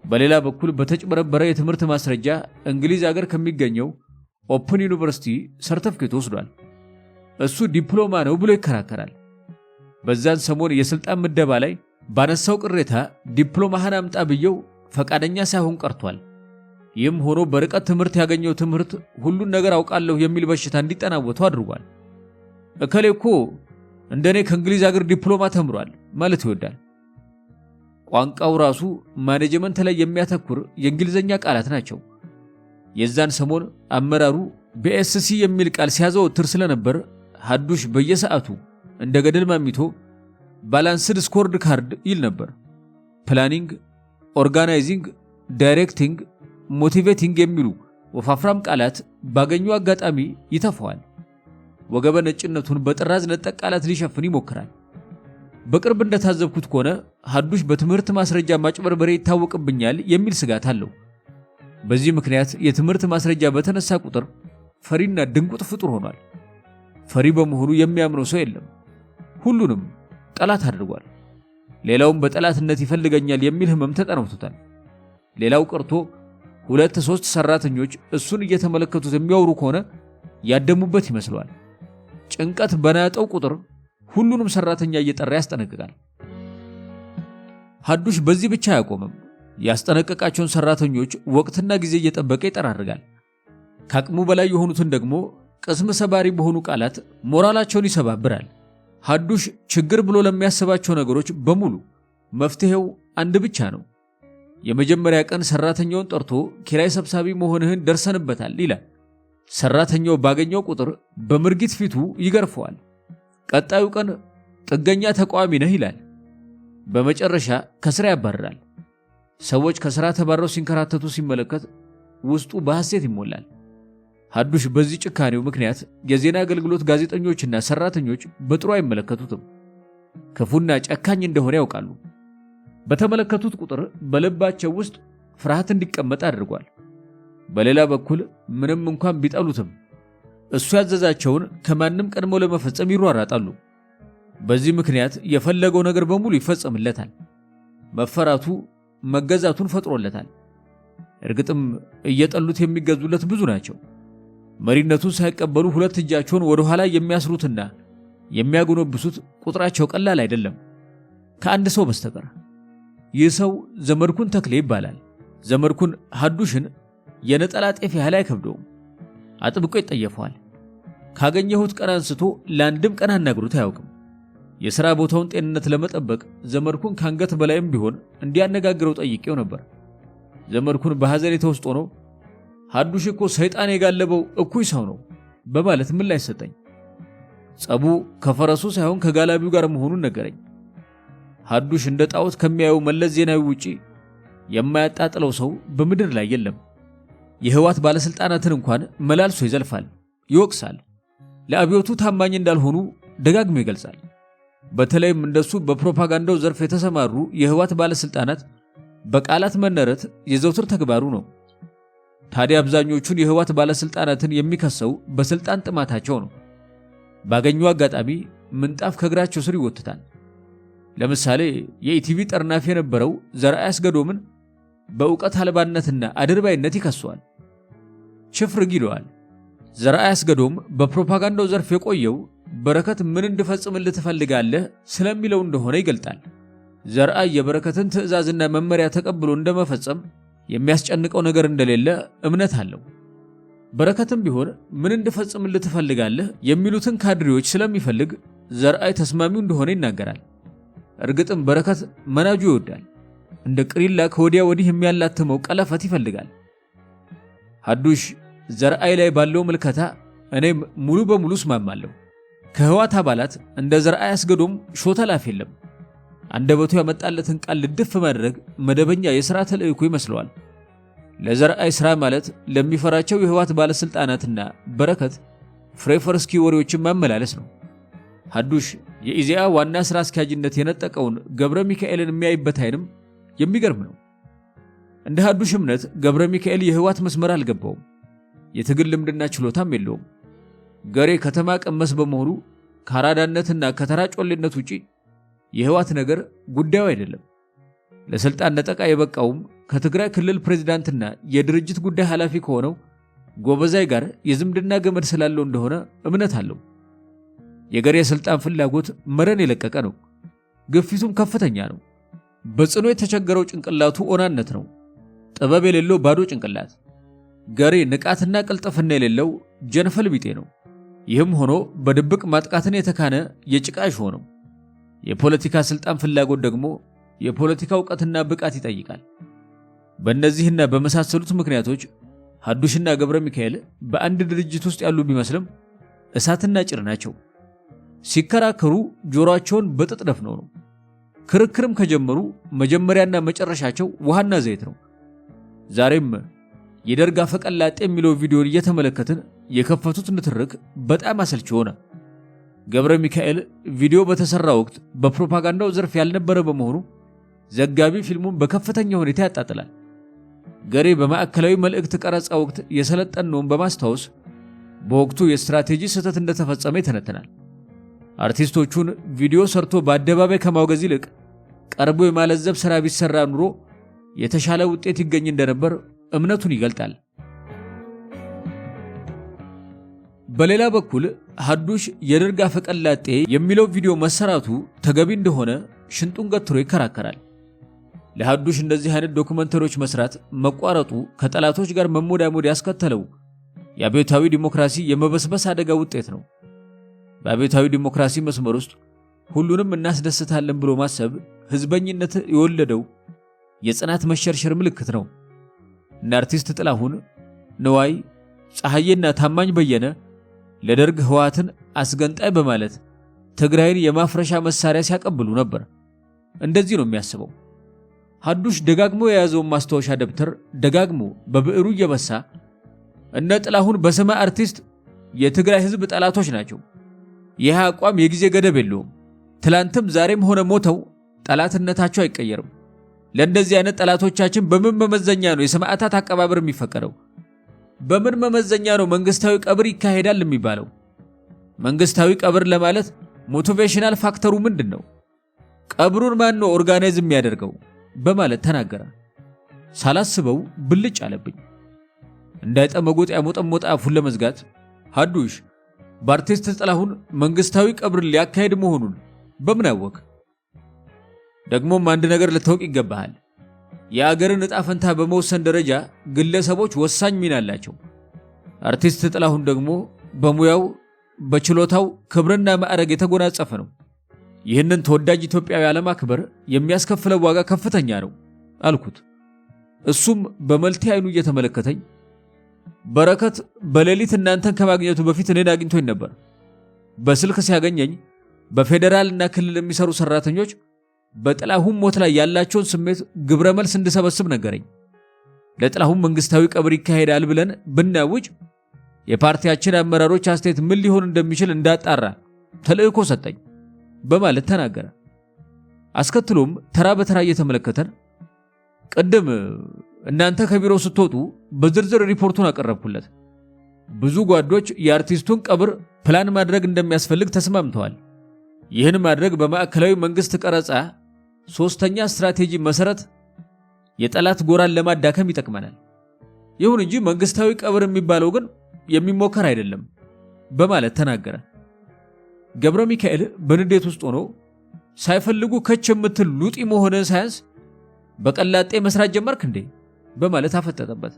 በሌላ በኩል በተጭበረበረ የትምህርት ማስረጃ እንግሊዝ ሀገር ከሚገኘው ኦፕን ዩኒቨርሲቲ ሰርተፍኬት ወስዷል። እሱ ዲፕሎማ ነው ብሎ ይከራከራል። በዛን ሰሞን የስልጣን ምደባ ላይ ባነሳው ቅሬታ ዲፕሎማህን አምጣ ብየው ፈቃደኛ ሳይሆን ቀርቷል። ይህም ሆኖ በርቀት ትምህርት ያገኘው ትምህርት ሁሉን ነገር አውቃለሁ የሚል በሽታ እንዲጠናወተው አድርጓል። እከሌ እኮ እንደኔ ከእንግሊዝ ሀገር ዲፕሎማ ተምሯል ማለት ይወዳል። ቋንቋው ራሱ ማኔጅመንት ላይ የሚያተኩር የእንግሊዝኛ ቃላት ናቸው። የዛን ሰሞን አመራሩ BSc የሚል ቃል ሲያዘወትር ስለነበር ሐዱሽ በየሰዓቱ እንደ ገደል ማሚቶ ባላንስድ ስኮርድ ካርድ ይል ነበር። ፕላኒንግ፣ ኦርጋናይዚንግ፣ ዳይሬክቲንግ፣ ሞቲቬቲንግ የሚሉ ወፋፍራም ቃላት ባገኙ አጋጣሚ ይተፈዋል። ወገበ ነጭነቱን በጥራዝ ነጠቅ ቃላት ሊሸፍን ይሞክራል። በቅርብ እንደታዘብኩት ከሆነ ሐዱሽ በትምህርት ማስረጃ ማጭበርበሬ ይታወቅብኛል የሚል ስጋት አለው። በዚህ ምክንያት የትምህርት ማስረጃ በተነሳ ቁጥር ፈሪና ድንቁጥ ፍጡር ሆኗል። ፈሪ በመሆኑ የሚያምነው ሰው የለም። ሁሉንም ጠላት አድርጓል። ሌላውም በጠላትነት ይፈልገኛል የሚል ህመም ተጠናውቶታል። ሌላው ቀርቶ 2-3 ሰራተኞች እሱን እየተመለከቱት የሚያወሩ ከሆነ ያደሙበት ይመስለዋል። ጭንቀት በናጠው ቁጥር ሁሉንም ሰራተኛ እየጠራ ያስጠነቅቃል። ሐዱሽ በዚህ ብቻ አያቆምም። ያስጠነቀቃቸውን ሰራተኞች ወቅትና ጊዜ እየጠበቀ ይጠራርጋል። ከአቅሙ በላይ የሆኑትን ደግሞ ቅስም ሰባሪ በሆኑ ቃላት ሞራላቸውን ይሰባብራል። ሐዱሽ ችግር ብሎ ለሚያስባቸው ነገሮች በሙሉ መፍትሄው አንድ ብቻ ነው። የመጀመሪያ ቀን ሰራተኛውን ጠርቶ ኪራይ ሰብሳቢ መሆንህን ደርሰንበታል ይላል። ሰራተኛው ባገኘው ቁጥር በምርጊት ፊቱ ይገርፈዋል። ቀጣዩ ቀን ጥገኛ ተቃዋሚ ነህ ይላል። በመጨረሻ ከስራ ያባርራል። ሰዎች ከስራ ተባረው ሲንከራተቱ ሲመለከት ውስጡ በሐሴት ይሞላል። ሐዱሽ በዚህ ጭካኔው ምክንያት የዜና አገልግሎት ጋዜጠኞችና ሰራተኞች በጥሩ አይመለከቱትም። ክፉና ጨካኝ እንደሆነ ያውቃሉ። በተመለከቱት ቁጥር በልባቸው ውስጥ ፍርሃት እንዲቀመጥ አድርጓል። በሌላ በኩል ምንም እንኳን ቢጠሉትም እሱ ያዘዛቸውን ከማንም ቀድሞ ለመፈጸም ይሯራጣሉ። በዚህ ምክንያት የፈለገው ነገር በሙሉ ይፈጸምለታል። መፈራቱ መገዛቱን ፈጥሮለታል። እርግጥም እየጠሉት የሚገዙለት ብዙ ናቸው። መሪነቱን ሳይቀበሉ ሁለት እጃቸውን ወደ ኋላ የሚያስሩትና የሚያጎነብሱት ቁጥራቸው ቀላል አይደለም፣ ከአንድ ሰው በስተቀር። ይህ ሰው ዘመድኩን ተክሌ ይባላል። ዘመድኩን ሐዱሽን የነጠላ ጤፍ ያህል አይከብደውም። አጥብቆ ይጠየፈዋል። ካገኘሁት ቀን አንስቶ ለአንድም ቀን አናግሮት አያውቅም። የሥራ ቦታውን ጤንነት ለመጠበቅ ዘመድኩን ከአንገት በላይም ቢሆን እንዲያነጋግረው ጠይቄው ነበር። ዘመድኩን በሐዘኔታ ውስጥ ሆኖ ሐዱሽ እኮ ሰይጣን የጋለበው እኩይ ሰው ነው በማለት ምላሽ ሰጠኝ። ጸቡ ከፈረሱ ሳይሆን ከጋላቢው ጋር መሆኑን ነገረኝ። ሐዱሽ እንደ ጣዖት ከሚያየው መለስ ዜናዊ ውጪ የማያጣጥለው ሰው በምድር ላይ የለም። የህወሓት ባለስልጣናትን እንኳን መላልሶ ይዘልፋል፣ ይወቅሳል። ለአብዮቱ ታማኝ እንዳልሆኑ ደጋግሞ ይገልጻል። በተለይም እንደሱ በፕሮፓጋንዳው ዘርፍ የተሰማሩ የህወሓት ባለስልጣናት በቃላት መነረት የዘውትር ተግባሩ ነው። ታዲያ አብዛኞቹን የህወሓት ባለስልጣናትን የሚከሰው በስልጣን ጥማታቸው ነው። ባገኙ አጋጣሚ ምንጣፍ ከእግራቸው ስር ይወትታል። ለምሳሌ የኢቲቪ ጠርናፊ የነበረው ዘርአይ አስገዶምን በእውቀት አልባነትና አድርባይነት ይከሰዋል፣ ችፍርግ ይለዋል። ዘርአይ አስገዶም በፕሮፓጋንዳው ዘርፍ የቆየው በረከት ምን እንድፈጽምልህ ትፈልጋለህ ስለሚለው እንደሆነ ይገልጣል። ዘርአይ የበረከትን ትዕዛዝና መመሪያ ተቀብሎ እንደመፈጸም የሚያስጨንቀው ነገር እንደሌለ እምነት አለው። በረከትም ቢሆን ምን እንድፈጽምልህ ትፈልጋለህ የሚሉትን ካድሬዎች ስለሚፈልግ ዘርአይ ተስማሚው እንደሆነ ይናገራል። እርግጥም በረከት መናጁ ይወዳል። እንደ ቅሪላ ከወዲያ ወዲህ የሚያላትመው ቀለፈት ይፈልጋል። ሐዱሽ ዘርአይ ላይ ባለው ምልከታ እኔም ሙሉ በሙሉ እስማማለሁ። ከህወሓት አባላት እንደ ዘርአይ አስገዶም ሾተላፍ የለም። አንደበቱ ያመጣለትን ቃል ልድፍ ማድረግ መደበኛ የሥራ ተልእኮ ይመስለዋል። ለዘርአይ ሥራ ማለት ለሚፈራቸው የህወሓት ባለስልጣናትና በረከት ፍሬፈርስኪ ወሬዎችን ማመላለስ ነው። ሐዱሽ የኢዜአ ዋና ሥራ አስኪያጅነት የነጠቀውን ገብረ ሚካኤልን የሚያይበት አይንም የሚገርም ነው። እንደ ሐዱሽ እምነት ገብረ ሚካኤል የህወሓት መስመር አልገባውም። የትግል ልምድና ችሎታም የለውም። ገሬ ከተማ ቀመስ በመሆኑ ከአራዳነትና ከተራ ጮሌነት ውጪ የህወሓት ነገር ጉዳዩ አይደለም። ለስልጣን ነጠቃ የበቃውም ከትግራይ ክልል ፕሬዝዳንትና የድርጅት ጉዳይ ኃላፊ ከሆነው ጎበዛይ ጋር የዝምድና ገመድ ስላለው እንደሆነ እምነት አለው። የገሬ የስልጣን ፍላጎት መረን የለቀቀ ነው። ግፊቱም ከፍተኛ ነው። በጽኑ የተቸገረው ጭንቅላቱ ኦናነት ነው። ጥበብ የሌለው ባዶ ጭንቅላት። ገሬ ንቃትና ቅልጥፍና የሌለው ጀንፈል ቢጤ ነው። ይህም ሆኖ በድብቅ ማጥቃትን የተካነ የጭቃ እሾህ ነው። የፖለቲካ ስልጣን ፍላጎት ደግሞ የፖለቲካ ዕውቀትና ብቃት ይጠይቃል። በእነዚህና በመሳሰሉት ምክንያቶች ሐዱሽና ገብረ ሚካኤል በአንድ ድርጅት ውስጥ ያሉ ቢመስልም እሳትና ጭር ናቸው። ሲከራከሩ ጆሮአቸውን በጥጥ ደፍነው ነው። ክርክርም ከጀመሩ መጀመሪያና መጨረሻቸው ውሃና ዘይት ነው። ዛሬም የደርግ አፈቀላጤ የሚለው ቪዲዮን እየተመለከትን የከፈቱት ንትርክ በጣም አሰልቺ ሆነ። ገብረ ሚካኤል ቪዲዮ በተሰራ ወቅት በፕሮፓጋንዳው ዘርፍ ያልነበረ በመሆኑ ዘጋቢ ፊልሙን በከፍተኛ ሁኔታ ያጣጥላል። ገሬ በማዕከላዊ መልእክት ቀረጻ ወቅት የሰለጠነውን በማስታወስ በወቅቱ የስትራቴጂ ስህተት እንደተፈጸመ ይተነትናል። አርቲስቶቹን ቪዲዮ ሰርቶ በአደባባይ ከማውገዝ ይልቅ ቀርቦ የማለዘብ ሥራ ቢሰራ ኑሮ የተሻለ ውጤት ይገኝ እንደነበር እምነቱን ይገልጣል። በሌላ በኩል ሐዱሽ የደርግ አፈቀላጤ የሚለው ቪዲዮ መሰራቱ ተገቢ እንደሆነ ሽንጡን ገትሮ ይከራከራል። ለሐዱሽ እንደዚህ አይነት ዶክመንተሪዎች መስራት መቋረጡ ከጠላቶች ጋር መሞዳሞድ ያስከተለው የአብዮታዊ ዲሞክራሲ የመበስበስ አደጋ ውጤት ነው። በአብዮታዊ ዲሞክራሲ መስመር ውስጥ ሁሉንም እናስደስታለን ብሎ ማሰብ ህዝበኝነት የወለደው የጽናት መሸርሸር ምልክት ነው። እነ አርቲስት ጥላሁን፣ ነዋይ፣ ፀሐዬና ታማኝ በየነ ለደርግ ህወሓትን አስገንጣይ በማለት ትግራይን የማፍረሻ መሳሪያ ሲያቀብሉ ነበር። እንደዚህ ነው የሚያስበው። ሐዱሽ ደጋግሞ የያዘውን ማስታወሻ ደብተር ደጋግሞ በብዕሩ እየበሳ እነ ጥላሁን በስመ አርቲስት የትግራይ ህዝብ ጠላቶች ናቸው፣ ይህ አቋም የጊዜ ገደብ የለውም፣ ትላንትም ዛሬም ሆነ ሞተው ጠላትነታቸው አይቀየርም፣ ለእንደዚህ አይነት ጠላቶቻችን በምን መመዘኛ ነው የሰማዕታት አቀባበር የሚፈቀደው? በምን መመዘኛ ነው መንግስታዊ ቀብር ይካሄዳል የሚባለው? መንግስታዊ ቀብር ለማለት ሞቲቬሽናል ፋክተሩ ምንድነው? ቀብሩን ማን ነው ኦርጋናይዝ የሚያደርገው? በማለት ተናገረ። ሳላስበው ብልጭ አለብኝ። እንዳይጠመጎጥ ያሞጠሞጣ አፉን ለመዝጋት ሐዱሽ በአርቲስት ጥላሁን መንግስታዊ ቀብር ሊያካሄድ መሆኑን በምን አወቅ? ደግሞም አንድ ነገር ልታውቅ ይገባሃል። የአገርን ዕጣ ፈንታ በመወሰን ደረጃ ግለሰቦች ወሳኝ ሚና አላቸው። አርቲስት ጥላሁን ደግሞ በሙያው በችሎታው ክብርና ማዕረግ የተጎናጸፈ ነው። ይህንን ተወዳጅ ኢትዮጵያዊ አለማክበር የሚያስከፍለው ዋጋ ከፍተኛ ነው አልኩት። እሱም በመልቴ አይኑ እየተመለከተኝ በረከት በሌሊት እናንተን ከማግኘቱ በፊት እኔን አግኝቶኝ ነበር። በስልክ ሲያገኘኝ በፌደራልና ክልል የሚሰሩ ሰራተኞች በጥላሁን ሞት ላይ ያላቸውን ስሜት ግብረ መልስ እንድሰበስብ ነገረኝ። ለጥላሁን መንግስታዊ ቀብር ይካሄዳል ብለን ብናውጅ የፓርቲያችን አመራሮች አስተያየት ምን ሊሆን እንደሚችል እንዳጣራ ተልእኮ ሰጠኝ በማለት ተናገረ። አስከትሎም ተራ በተራ እየተመለከተን ቅድም እናንተ ከቢሮ ስትወጡ በዝርዝር ሪፖርቱን አቀረብኩለት። ብዙ ጓዶች የአርቲስቱን ቀብር ፕላን ማድረግ እንደሚያስፈልግ ተስማምተዋል። ይህን ማድረግ በማዕከላዊ መንግስት ቀረጻ ሶስተኛ ስትራቴጂ መሰረት የጠላት ጎራን ለማዳከም ይጠቅመናል። ይሁን እንጂ መንግስታዊ ቀብር የሚባለው ግን የሚሞከር አይደለም በማለት ተናገረ። ገብረ ሚካኤል በንዴት ውስጥ ሆኖ ሳይፈልጉ ከች የምትል ሉጢ መሆነ ሳያንስ በቀላጤ መስራት ጀመርክ እንዴ በማለት አፈጠጠበት።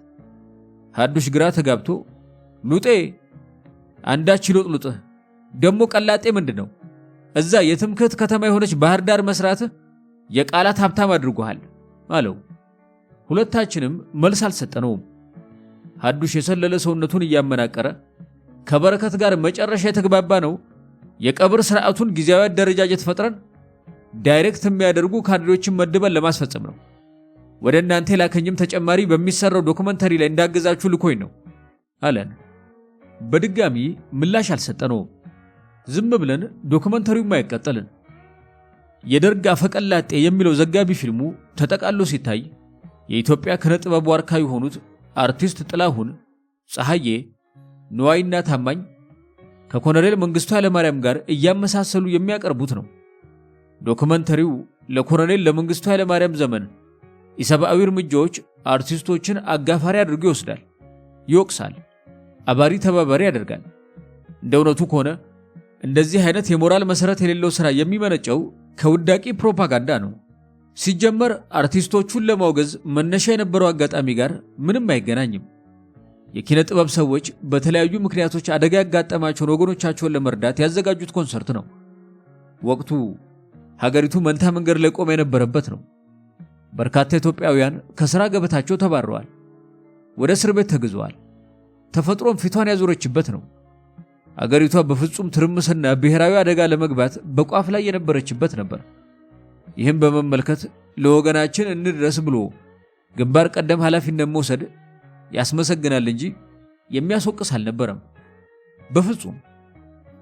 ሐዱሽ ግራ ተጋብቶ ሉጤ አንዳች ይሎጥሉጥህ ደሞ ቀላጤ ምንድነው? እዛ የትምክህት ከተማ የሆነች ባህር ዳር መስራት የቃላት ሀብታም አድርጎሃል አለው። ሁለታችንም መልስ አልሰጠነውም። ሐዱሽ የሰለለ ሰውነቱን እያመናቀረ ከበረከት ጋር መጨረሻ የተግባባ ነው የቀብር ስርዓቱን ጊዜያዊ አደረጃጀት ፈጥረን ዳይሬክት የሚያደርጉ ካድሬዎችን መድበን ለማስፈጸም ነው። ወደ እናንተ ላከኝም ተጨማሪ በሚሰራው ዶክመንተሪ ላይ እንዳገዛችሁ ልኮኝ ነው አለን። በድጋሚ ምላሽ አልሰጠነውም። ዝም ብለን ዶክመንተሪው ማይቀጠልን። የደርግ አፈቀላጤ የሚለው ዘጋቢ ፊልሙ ተጠቃሎ ሲታይ የኢትዮጵያ ከነጥበብ ዋርካ የሆኑት አርቲስት ጥላሁን፣ ፀሐዬ፣ ነዋይና ታማኝ ከኮሎኔል መንግስቱ ኃይለማርያም ጋር እያመሳሰሉ የሚያቀርቡት ነው። ዶክመንተሪው ለኮሎኔል ለመንግስቱ ኃይለማርያም ዘመን ኢሰብአዊ እርምጃዎች አርቲስቶችን አጋፋሪ አድርጎ ይወስዳል፣ ይወቅሳል፣ አባሪ ተባባሪ ያደርጋል። እንደ እውነቱ ከሆነ እንደዚህ አይነት የሞራል መሰረት የሌለው ሥራ የሚመነጨው ከውዳቂ ፕሮፓጋንዳ ነው። ሲጀመር አርቲስቶቹን ለማውገዝ መነሻ የነበረው አጋጣሚ ጋር ምንም አይገናኝም። የኪነ ጥበብ ሰዎች በተለያዩ ምክንያቶች አደጋ ያጋጠማቸውን ወገኖቻቸውን ለመርዳት ያዘጋጁት ኮንሰርት ነው። ወቅቱ ሀገሪቱ መንታ መንገድ ላይ ቆማ የነበረበት ነው። በርካታ ኢትዮጵያውያን ከሥራ ገበታቸው ተባረዋል፣ ወደ እስር ቤት ተግዘዋል። ተፈጥሮም ፊቷን ያዞረችበት ነው። አገሪቷ በፍጹም ትርምስና ብሔራዊ አደጋ ለመግባት በቋፍ ላይ የነበረችበት ነበር። ይህም በመመልከት ለወገናችን እንድረስ ብሎ ግንባር ቀደም ኃላፊነት መውሰድ ያስመሰግናል እንጂ የሚያስወቅስ አልነበረም በፍጹም።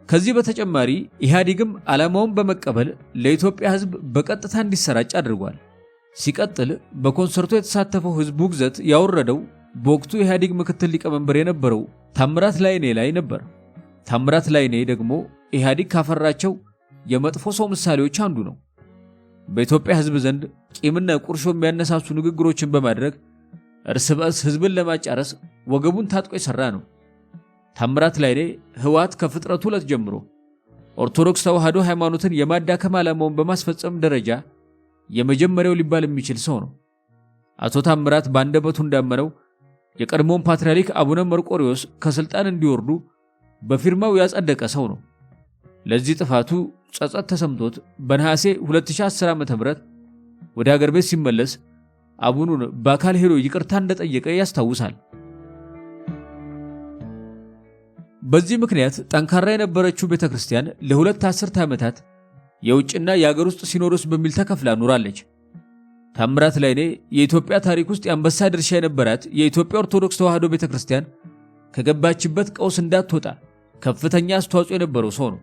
ከዚህ በተጨማሪ ኢህአዴግም ዓላማውን በመቀበል ለኢትዮጵያ ሕዝብ በቀጥታ እንዲሰራጭ አድርጓል። ሲቀጥል በኮንሰርቱ የተሳተፈው ሕዝብ ውግዘት ያወረደው በወቅቱ ኢህአዴግ ምክትል ሊቀመንበር የነበረው ታምራት ላይኔ ላይ ነበር። ታምራት ላይኔ ደግሞ ኢህአዲግ ካፈራቸው የመጥፎ ሰው ምሳሌዎች አንዱ ነው። በኢትዮጵያ ሕዝብ ዘንድ ቂምና ቁርሾ የሚያነሳሱ ንግግሮችን በማድረግ እርስ በርስ ሕዝብን ለማጫረስ ወገቡን ታጥቆ የሰራ ነው። ታምራት ላይኔ ህወሓት ከፍጥረቱ ዕለት ጀምሮ ኦርቶዶክስ ተዋሕዶ ሃይማኖትን የማዳከም ዓላማውን በማስፈጸም ደረጃ የመጀመሪያው ሊባል የሚችል ሰው ነው። አቶ ታምራት በአንደበቱ እንዳመነው የቀድሞውን ፓትርያርክ አቡነ መርቆሪዎስ ከስልጣን እንዲወርዱ በፊርማው ያጸደቀ ሰው ነው። ለዚህ ጥፋቱ ጸጸት ተሰምቶት በነሐሴ 2010 ዓ.ም ወደ ሀገር ቤት ሲመለስ አቡኑን በአካል ሄዶ ይቅርታ እንደጠየቀ ያስታውሳል። በዚህ ምክንያት ጠንካራ የነበረችው ቤተክርስቲያን ለሁለት አስርተ ዓመታት የውጭና የሀገር ውስጥ ሲኖዶስ በሚል ተከፍላ ኑራለች። ታምራት ላይኔ የኢትዮጵያ ታሪክ ውስጥ የአንበሳ ድርሻ የነበራት የኢትዮጵያ ኦርቶዶክስ ተዋሕዶ ቤተክርስቲያን ከገባችበት ቀውስ እንዳትወጣ ከፍተኛ አስተዋጽኦ የነበረው ሰው ነው።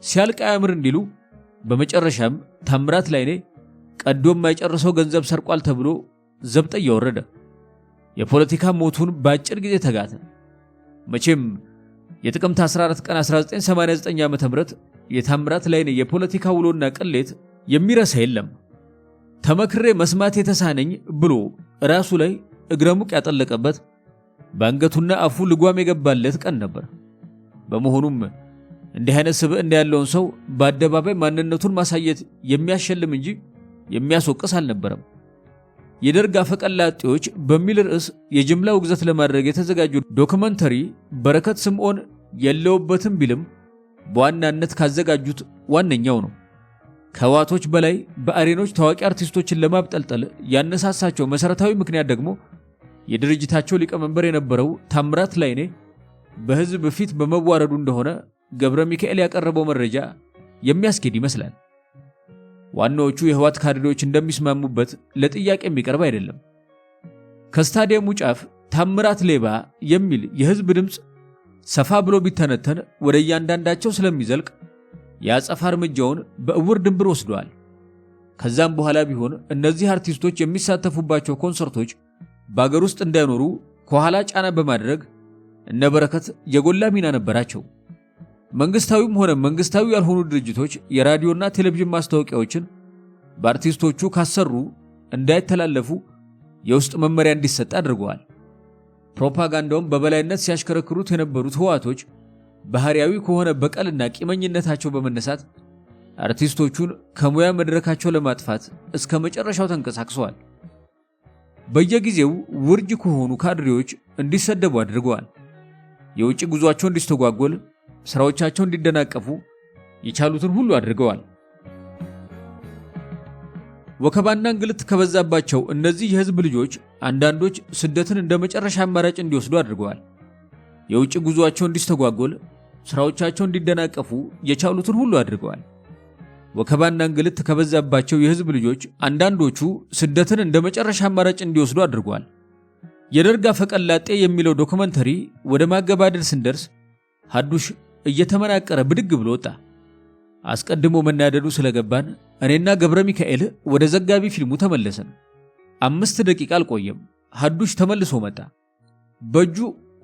ሲያልቅ አያምር እንዲሉ በመጨረሻም ታምራት ላይኔ ቀዶ የማይጨርሰው ገንዘብ ሰርቋል ተብሎ ዘብጠያ ወረደ። የፖለቲካ ሞቱን በአጭር ጊዜ ተጋተ። መቼም የጥቅምት 14 ቀን 1989 ዓ.ም የታምራት ላይኔ የፖለቲካ ውሎና ቅሌት የሚረሳ የለም። ተመክሬ መስማት የተሳነኝ ብሎ ራሱ ላይ እግረሙቅ ያጠለቀበት በአንገቱና አፉ ልጓም የገባለት ቀን ነበር። በመሆኑም እንዲህ አይነት ስብዕና ያለውን ሰው በአደባባይ ማንነቱን ማሳየት የሚያሸልም እንጂ የሚያስወቅስ አልነበረም። የደርግ አፈቀላጤዎች በሚል ርዕስ የጅምላ ውግዘት ለማድረግ የተዘጋጁ ዶክመንተሪ በረከት ስምዖን የለውበትም ቢልም በዋናነት ካዘጋጁት ዋነኛው ነው። ከህወሓቶች በላይ በአሬኖች ታዋቂ አርቲስቶችን ለማብጠልጠል ያነሳሳቸው መሰረታዊ ምክንያት ደግሞ የድርጅታቸው ሊቀመንበር የነበረው ታምራት ላይኔ በህዝብ ፊት በመዋረዱ እንደሆነ ገብረ ሚካኤል ያቀረበው መረጃ የሚያስኬድ ይመስላል። ዋናዎቹ የህወሓት ካድሬዎች እንደሚስማሙበት ለጥያቄ የሚቀርብ አይደለም። ከስታዲየሙ ጫፍ ታምራት ሌባ የሚል የህዝብ ድምፅ ሰፋ ብሎ ቢተነተን ወደ እያንዳንዳቸው ስለሚዘልቅ የአጸፋ እርምጃውን በእውር ድንብር ወስደዋል። ከዛም በኋላ ቢሆን እነዚህ አርቲስቶች የሚሳተፉባቸው ኮንሰርቶች በአገር ውስጥ እንዳይኖሩ ከኋላ ጫና በማድረግ እነ በረከት የጎላ ሚና ነበራቸው። መንግስታዊም ሆነ መንግስታዊ ያልሆኑ ድርጅቶች የራዲዮና ቴሌቪዥን ማስታወቂያዎችን በአርቲስቶቹ ካሰሩ እንዳይተላለፉ የውስጥ መመሪያ እንዲሰጥ አድርገዋል። ፕሮፓጋንዳውን በበላይነት ሲያሽከረክሩት የነበሩት ህወሓቶች ባህሪያዊ ከሆነ በቀልና ቂመኝነታቸው በመነሳት አርቲስቶቹን ከሙያ መድረካቸው ለማጥፋት እስከ መጨረሻው ተንቀሳቅሰዋል። በየጊዜው ውርጅ ከሆኑ ካድሬዎች እንዲሰደቡ አድርገዋል። የውጭ ጉዟቸው እንዲስተጓጎል፣ ስራዎቻቸው እንዲደናቀፉ የቻሉትን ሁሉ አድርገዋል። ወከባና እንግልት ከበዛባቸው እነዚህ የህዝብ ልጆች አንዳንዶች ስደትን እንደ መጨረሻ አማራጭ እንዲወስዱ አድርገዋል። የውጭ ጉዟቸው እንዲስተጓጎል፣ ስራዎቻቸው እንዲደናቀፉ የቻሉትን ሁሉ አድርገዋል። ወከባና እንግልት ከበዛባቸው የህዝብ ልጆች አንዳንዶቹ ስደትን እንደ መጨረሻ አማራጭ እንዲወስዱ አድርገዋል። የደርግ አፈቀላጤ የሚለው ዶክመንተሪ ወደ ማገባደድ ስንደርስ ሐዱሽ እየተመናቀረ ብድግ ብሎ ወጣ። አስቀድሞ መናደዱ ስለገባን እኔና ገብረ ሚካኤል ወደ ዘጋቢ ፊልሙ ተመለሰን። 5 ደቂቃ አልቆየም። ሐዱሽ ተመልሶ መጣ። በእጁ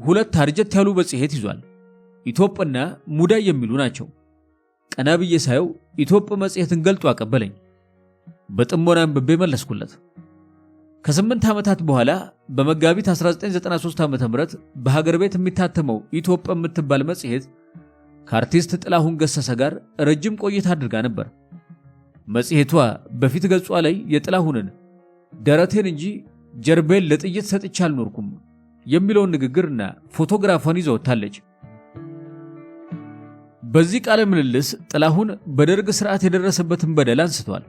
2 አርጀት ያሉ መጽሔት ይዟል። ኢትዮጵና ሙዳይ የሚሉ ናቸው። ቀና ብዬ ሳየው ኢትዮጵ መጽሔትን ገልጦ አቀበለኝ። በጥሞና አንብቤ መለስኩለት። ከ8 ዓመታት በኋላ በመጋቢት 1993 ዓ.ም በሀገር ቤት የሚታተመው ኢትዮጵ የምትባል መጽሔት ከአርቲስት ጥላሁን ገሰሰ ጋር ረጅም ቆይታ አድርጋ ነበር። መጽሔቷ በፊት ገጿ ላይ የጥላሁንን ደረቴን እንጂ ጀርቤን ለጥይት ሰጥቼ አልኖርኩም የሚለውን ንግግርና ፎቶግራፏን ይዛ ወጥታለች። በዚህ ቃለ ምልልስ ጥላሁን በደርግ ስርዓት የደረሰበትን በደል አንስቷል።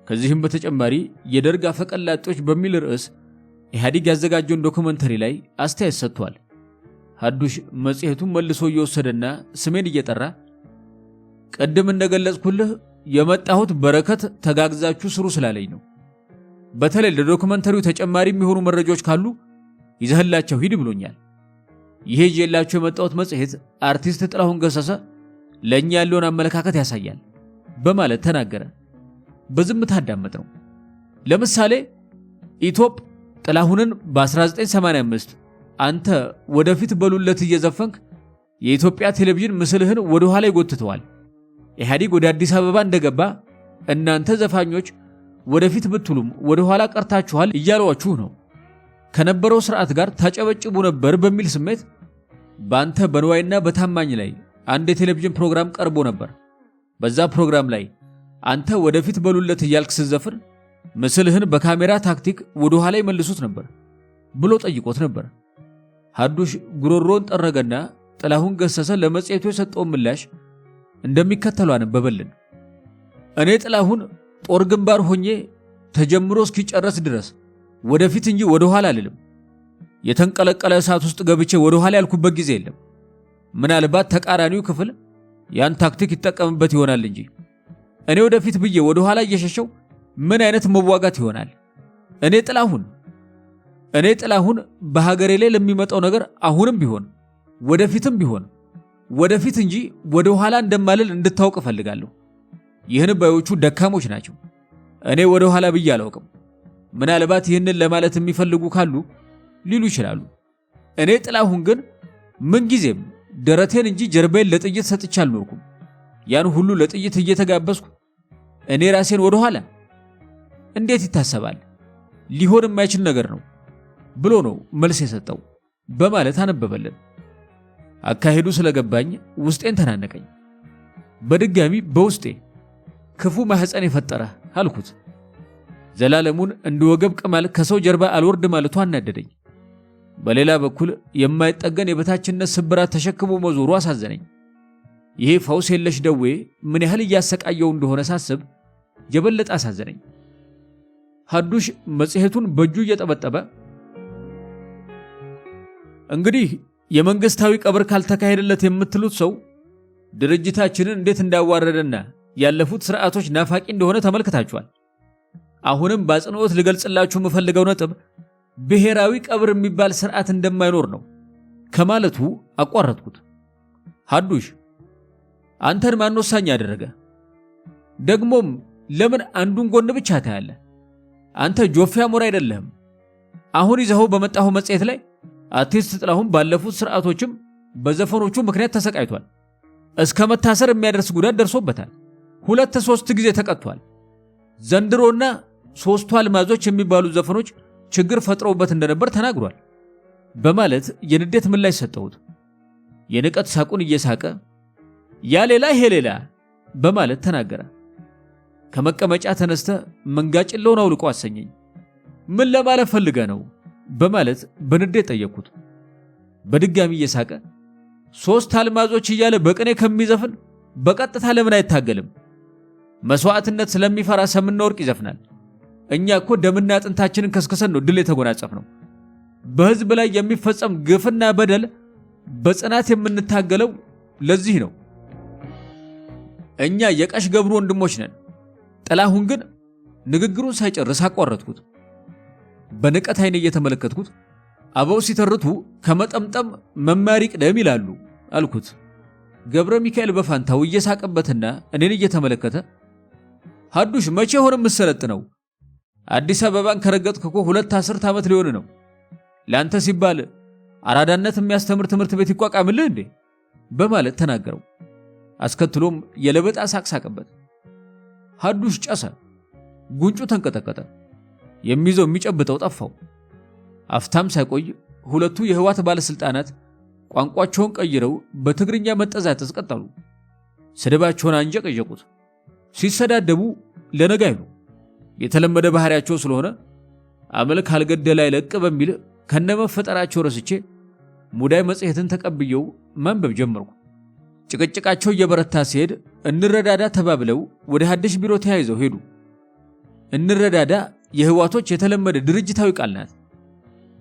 ከዚህም በተጨማሪ የደርግ አፈቀላጤዎች በሚል ርዕስ ኢህአዲግ ያዘጋጀውን ዶክመንተሪ ላይ አስተያየት ሰጥቷል። ሐዱሽ መጽሔቱን መልሶ እየወሰደና ስሜን እየጠራ ቀደም እንደገለጽኩልህ የመጣሁት በረከት ተጋግዛችሁ ስሩ ስላለኝ ነው። በተለይ ለዶክመንተሪው ተጨማሪ የሚሆኑ መረጃዎች ካሉ ይዘህላቸው ሂድ ብሎኛል። ይሄ ይዤላችሁ የመጣሁት መጽሔት አርቲስት ጥላሁን ገሰሰ ለኛ ያለውን አመለካከት ያሳያል በማለት ተናገረ። በዝምታ አዳመጥነው። ለምሳሌ ኢትዮጵ ጥላሁንን በ1985 አንተ ወደፊት በሉለት እየዘፈንክ የኢትዮጵያ ቴሌቪዥን ምስልህን ወደ ኋላ ይጎትተዋል። ኢህአዴግ ወደ አዲስ አበባ እንደገባ እናንተ ዘፋኞች ወደፊት ብትሉም ወደ ኋላ ቀርታችኋል እያሏችሁ ነው። ከነበረው ስርዓት ጋር ታጨበጭቡ ነበር በሚል ስሜት በአንተ በንዋይና በታማኝ ላይ አንድ የቴሌቪዥን ፕሮግራም ቀርቦ ነበር። በዛ ፕሮግራም ላይ አንተ ወደፊት በሉለት እያልክ ስትዘፍን ምስልህን በካሜራ ታክቲክ ወደ ኋላ ይመልሱት ነበር ብሎ ጠይቆት ነበር። ሐዱሽ ጉሮሮን ጠረገና ጥላሁን ገሰሰ ለመጽሔቱ የሰጠውን ምላሽ እንደሚከተለው አነበበልን። እኔ ጥላሁን ጦር ግንባር ሆኜ ተጀምሮ እስኪጨረስ ድረስ ወደፊት እንጂ ወደ ኋላ አልልም። የተንቀለቀለ እሳት ውስጥ ገብቼ ወደ ኋላ ያልኩበት ጊዜ የለም። ምናልባት ተቃራኒው ክፍል ያን ታክቲክ ይጠቀምበት ይሆናል እንጂ እኔ ወደፊት ብዬ ወደ ኋላ እየሸሸው ምን አይነት መዋጋት ይሆናል? እኔ ጥላሁን በሀገሬ ላይ ለሚመጣው ነገር አሁንም ቢሆን ወደፊትም ቢሆን ወደፊት እንጂ ወደ ኋላ እንደማልል እንድታውቅ እፈልጋለሁ። ይህን ባዮቹ ደካሞች ናቸው። እኔ ወደ ኋላ ብዬ አላውቅም። ምናልባት ይህንን ለማለት የሚፈልጉ ካሉ ሊሉ ይችላሉ። እኔ ጥላሁን ግን ምንጊዜም ደረቴን እንጂ ጀርባዬን ለጥይት ሰጥቼ አልኖርኩም። ያን ሁሉ ለጥይት እየተጋበዝኩ እኔ ራሴን ወደ ኋላ እንዴት ይታሰባል? ሊሆን የማይችል ነገር ነው ብሎ ነው መልስ የሰጠው በማለት አነበበልን። አካሄዱ ስለገባኝ ውስጤን ተናነቀኝ። በድጋሚ በውስጤ ክፉ ማህፀን የፈጠረ አልኩት። ዘላለሙን እንደወገብ ቅማል ከሰው ጀርባ አልወርድ ማለቱ አናደደኝ። በሌላ በኩል የማይጠገን የበታችነት ስብራት ተሸክሞ መዞሩ አሳዘነኝ። ይሄ ፈውስ የለሽ ደዌ ምን ያህል እያሰቃየው እንደሆነ ሳስብ የበለጠ አሳዘነኝ። ሐዱሽ መጽሔቱን በእጁ እየጠበጠበ እንግዲህ የመንግስታዊ ቀብር ካልተካሄደለት የምትሉት ሰው ድርጅታችንን እንዴት እንዳዋረደና ያለፉት ስርዓቶች ናፋቂ እንደሆነ ተመልክታችኋል። አሁንም በአጽንኦት ልገልጽላችሁ የምፈልገው ነጥብ ብሔራዊ ቀብር የሚባል ስርዓት እንደማይኖር ነው ከማለቱ አቋረጥኩት። ሐዱሽ አንተን ማን ወሳኝ ያደረገ? ደግሞም ለምን አንዱን ጎን ብቻ ታያለህ? አንተ ጆፌ አሞራ አይደለህም። አሁን ይዘኸው በመጣው መጽሔት ላይ አርቲስት ጥላሁን ባለፉት ስርዓቶችም በዘፈኖቹ ምክንያት ተሰቃይቷል። እስከ መታሰር የሚያደርስ ጉዳት ደርሶበታል። 2-3 ጊዜ ተቀጥቷል። ዘንድሮና ሶስቱ አልማዞች የሚባሉ ዘፈኖች ችግር ፈጥረውበት እንደነበር ተናግሯል በማለት የንዴት ምላሽ ሰጠሁት። የንቀት ሳቁን እየሳቀ ያ ሌላ ይሄ ሌላ በማለት ተናገረ። ከመቀመጫ ተነስተ መንጋጭለውን አውልቆ አሰኘኝ። ምን ለማለት ፈልገ ነው በማለት በንዴት ጠየቅኩት። በድጋሚ እየሳቀ 3 አልማዞች እያለ በቅኔ ከሚዘፍን በቀጥታ ለምን አይታገልም? መስዋዕትነት ስለሚፈራ ሰምና ወርቅ ይዘፍናል። እኛ እኮ ደምና አጥንታችንን ከስከሰን ነው ድል የተጎናጸፍነው። በህዝብ ላይ የሚፈጸም ግፍና በደል በጽናት የምንታገለው ለዚህ ነው። እኛ የቀሽ ገብሩ ወንድሞች ነን። ጥላሁን ግን ንግግሩን ሳይጨርስ አቋረጥኩት። በንቀት አይኔ እየተመለከትኩት አበው ሲተርቱ ከመጠምጠም መማር ይቅደም ይላሉ አልኩት። ገብረ ሚካኤል በፋንታው እየሳቀበትና እኔን እየተመለከተ ሐዱሽ መቼ ሆነ የምትሰለጥነው? አዲስ አበባን ከረገጥክ እኮ 2 አስርት ዓመት ሊሆን ነው። ለአንተ ሲባል አራዳነት የሚያስተምር ትምህርት ቤት ይቋቋምልህ እንዴ? በማለት ተናገረው። አስከትሎም የለበጣ ሳቅሳቀበት። ሐዱሽ ጨሰ። ጉንጩ ተንቀጠቀጠ። የሚይዘው የሚጨብጠው ጠፋው። አፍታም ሳይቆይ ሁለቱ የህዋት ባለስልጣናት ቋንቋቸውን ቀይረው በትግርኛ መጠዛጠዝ ቀጠሉ። ስድባቸውን አንጀቀጀቁት። ሲሰዳደቡ ለነገ አይሉ የተለመደ ባህሪያቸው ስለሆነ አመልክ አልገደለ አይለቅ በሚል ከነመፈጠራቸው ረስቼ ሙዳይ መጽሔትን ተቀብየው ማንበብ ጀመርኩ። ጭቅጭቃቸው እየበረታ ሲሄድ እንረዳዳ ተባብለው ወደ ሐዲሽ ቢሮ ተያይዘው ሄዱ። እንረዳዳ የህዋቶች የተለመደ ድርጅታዊ ቃል ናት።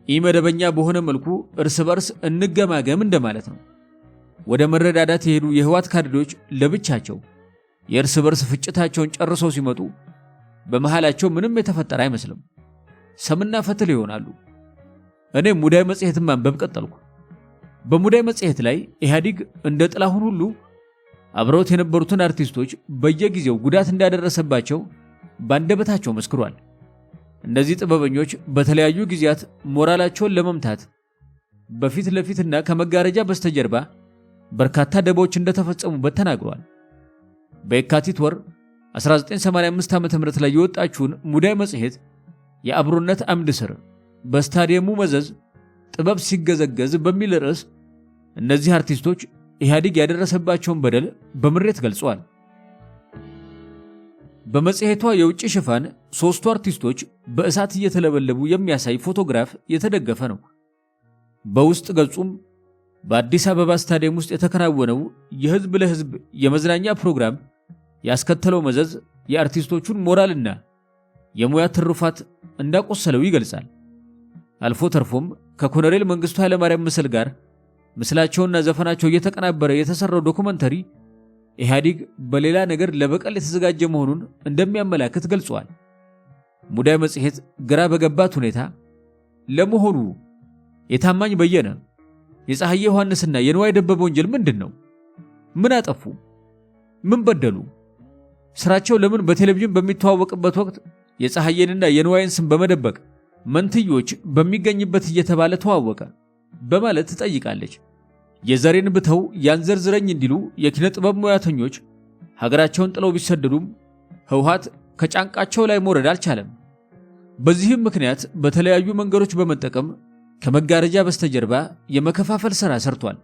ኢመደበኛ በሆነ መልኩ እርስ በርስ እንገማገም እንደማለት ነው። ወደ መረዳዳት የሄዱ የህዋት ካድሬዎች ለብቻቸው የእርስ በርስ ፍጭታቸውን ጨርሰው ሲመጡ በመሃላቸው ምንም የተፈጠረ አይመስልም። ሰምና ፈትል ይሆናሉ። እኔ ሙዳይ መጽሔትን ማንበብ ቀጠልኩ። በሙዳይ መጽሔት ላይ ኢህአዴግ እንደ ጥላሁን ሁሉ አብረውት የነበሩትን አርቲስቶች በየጊዜው ጉዳት እንዳደረሰባቸው ባንደበታቸው መስክሯል። እነዚህ ጥበበኞች በተለያዩ ጊዜያት ሞራላቸውን ለመምታት በፊት ለፊትና ከመጋረጃ በስተጀርባ በርካታ ደቦች እንደተፈጸሙበት ተናግሯል። በየካቲት ወር 1985 ዓ.ም ላይ የወጣችውን ሙዳይ መጽሔት የአብሮነት አምድ ስር በስታዲየሙ መዘዝ ጥበብ ሲገዘገዝ በሚል ርዕስ እነዚህ አርቲስቶች ኢህአዴግ ያደረሰባቸውን በደል በምሬት ገልጸዋል። በመጽሔቷ የውጭ ሽፋን ሦስቱ አርቲስቶች በእሳት እየተለበለቡ የሚያሳይ ፎቶግራፍ የተደገፈ ነው። በውስጥ ገጹም በአዲስ አበባ ስታዲየም ውስጥ የተከናወነው የህዝብ ለህዝብ የመዝናኛ ፕሮግራም ያስከተለው መዘዝ የአርቲስቶቹን ሞራልና የሙያ ትሩፋት እንዳቆሰለው ይገልጻል። አልፎ ተርፎም ከኮሎኔል መንግስቱ ኃይለማርያም ምስል ጋር ምስላቸውና ዘፈናቸው እየተቀናበረ የተሰራው ዶኩመንተሪ ኢህአዴግ በሌላ ነገር ለበቀል የተዘጋጀ መሆኑን እንደሚያመላክት ገልጿል። ሙዳይ መጽሔት ግራ በገባት ሁኔታ ለመሆኑ የታማኝ በየነ የፀሐዬ ዮሐንስና የንዋይ ደበበ ወንጀል ምንድን ነው? ምን አጠፉ? ምን በደሉ? ስራቸው ለምን በቴሌቪዥን በሚተዋወቅበት ወቅት የፀሐዬንና የንዋይን ስም በመደበቅ መንትዮች በሚገኝበት እየተባለ ተዋወቀ በማለት ትጠይቃለች። የዘሬን ብተው ያንዘርዝረኝ እንዲሉ የኪነ ጥበብ ሙያተኞች ሀገራቸውን ጥለው ቢሰደዱም ህወሓት ከጫንቃቸው ላይ መውረድ አልቻለም። በዚህም ምክንያት በተለያዩ መንገዶች በመጠቀም ከመጋረጃ በስተጀርባ የመከፋፈል ሥራ ሰርቷል።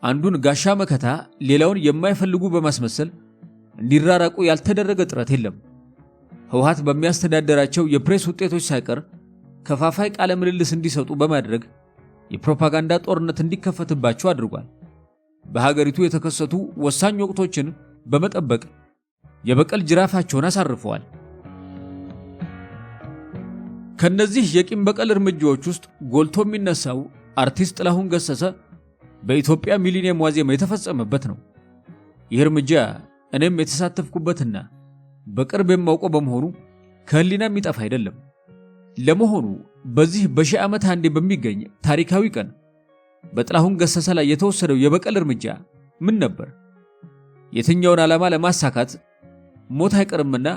አንዱን ጋሻ መከታ ሌላውን የማይፈልጉ በማስመሰል እንዲራራቁ ያልተደረገ ጥረት የለም። ህወሓት በሚያስተዳደራቸው የፕሬስ ውጤቶች ሳይቀር ከፋፋይ ቃለ ምልልስ እንዲሰጡ በማድረግ የፕሮፓጋንዳ ጦርነት እንዲከፈትባቸው አድርጓል። በሀገሪቱ የተከሰቱ ወሳኝ ወቅቶችን በመጠበቅ የበቀል ጅራፋቸውን አሳርፈዋል። ከነዚህ የቂም በቀል እርምጃዎች ውስጥ ጎልቶ የሚነሳው አርቲስት ጥላሁን ገሰሰ በኢትዮጵያ ሚሊኒየም ዋዜማ የተፈጸመበት ነው። ይህ እርምጃ እኔም የተሳተፍኩበትና በቅርብ የማውቀው በመሆኑ ከህሊና የሚጠፋ አይደለም። ለመሆኑ በዚህ በሺህ ዓመት አንዴ በሚገኝ ታሪካዊ ቀን በጥላሁን ገሰሰ ላይ የተወሰደው የበቀል እርምጃ ምን ነበር? የትኛውን ዓላማ ለማሳካት ሞት አይቀርምና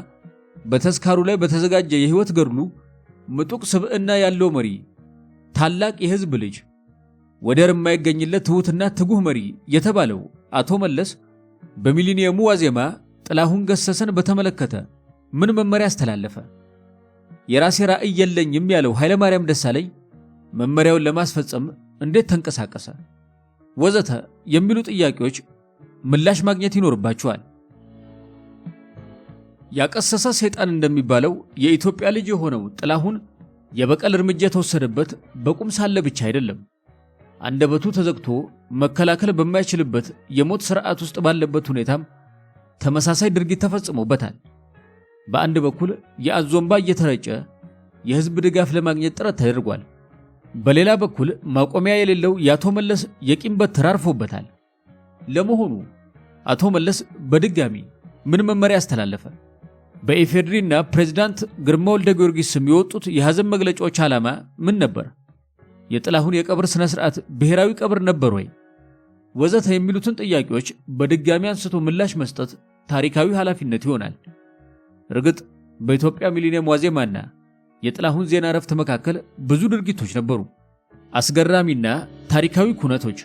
በተስካሩ ላይ በተዘጋጀ የህይወት ገድሉ ምጡቅ ስብዕና ያለው መሪ፣ ታላቅ የህዝብ ልጅ፣ ወደር የማይገኝለት ትሁትና ትጉህ መሪ የተባለው አቶ መለስ በሚሊኒየሙ ዋዜማ ጥላሁን ገሰሰን በተመለከተ ምን መመሪያ አስተላለፈ? የራሴ ራዕይ የለኝም ያለው ኃይለማርያም ደሳለኝ መመሪያውን ለማስፈጸም እንዴት ተንቀሳቀሰ? ወዘተ የሚሉ ጥያቄዎች ምላሽ ማግኘት ይኖርባቸዋል። ያቀሰሰ ሰይጣን እንደሚባለው የኢትዮጵያ ልጅ የሆነው ጥላሁን የበቀል እርምጃ የተወሰደበት በቁም ሳለ ብቻ አይደለም። አንደበቱ ተዘግቶ መከላከል በማይችልበት የሞት ስርዓት ውስጥ ባለበት ሁኔታም ተመሳሳይ ድርጊት ተፈጽሞበታል። በአንድ በኩል የአዞምባ እየተረጨ የህዝብ ድጋፍ ለማግኘት ጥረት ተደርጓል። በሌላ በኩል ማቆሚያ የሌለው የአቶ መለስ የቂም በትር አርፎበታል። ለመሆኑ አቶ መለስ በድጋሚ ምን መመሪያ አስተላለፈ? በኢፌድሪና ፕሬዝዳንት ግርማ ወልደ ጊዮርጊስ ስም የወጡት የሐዘን መግለጫዎች ዓላማ ምን ነበር? የጥላሁን የቀብር ስነ ስርዓት ብሔራዊ ቀብር ነበር ወይ? ወዘተ የሚሉትን ጥያቄዎች በድጋሚ አንስቶ ምላሽ መስጠት ታሪካዊ ኃላፊነት ይሆናል። እርግጥ በኢትዮጵያ ሚሊኒየም ዋዜማና የጥላሁን ዜና እረፍት መካከል ብዙ ድርጊቶች ነበሩ፣ አስገራሚና ታሪካዊ ኩነቶች።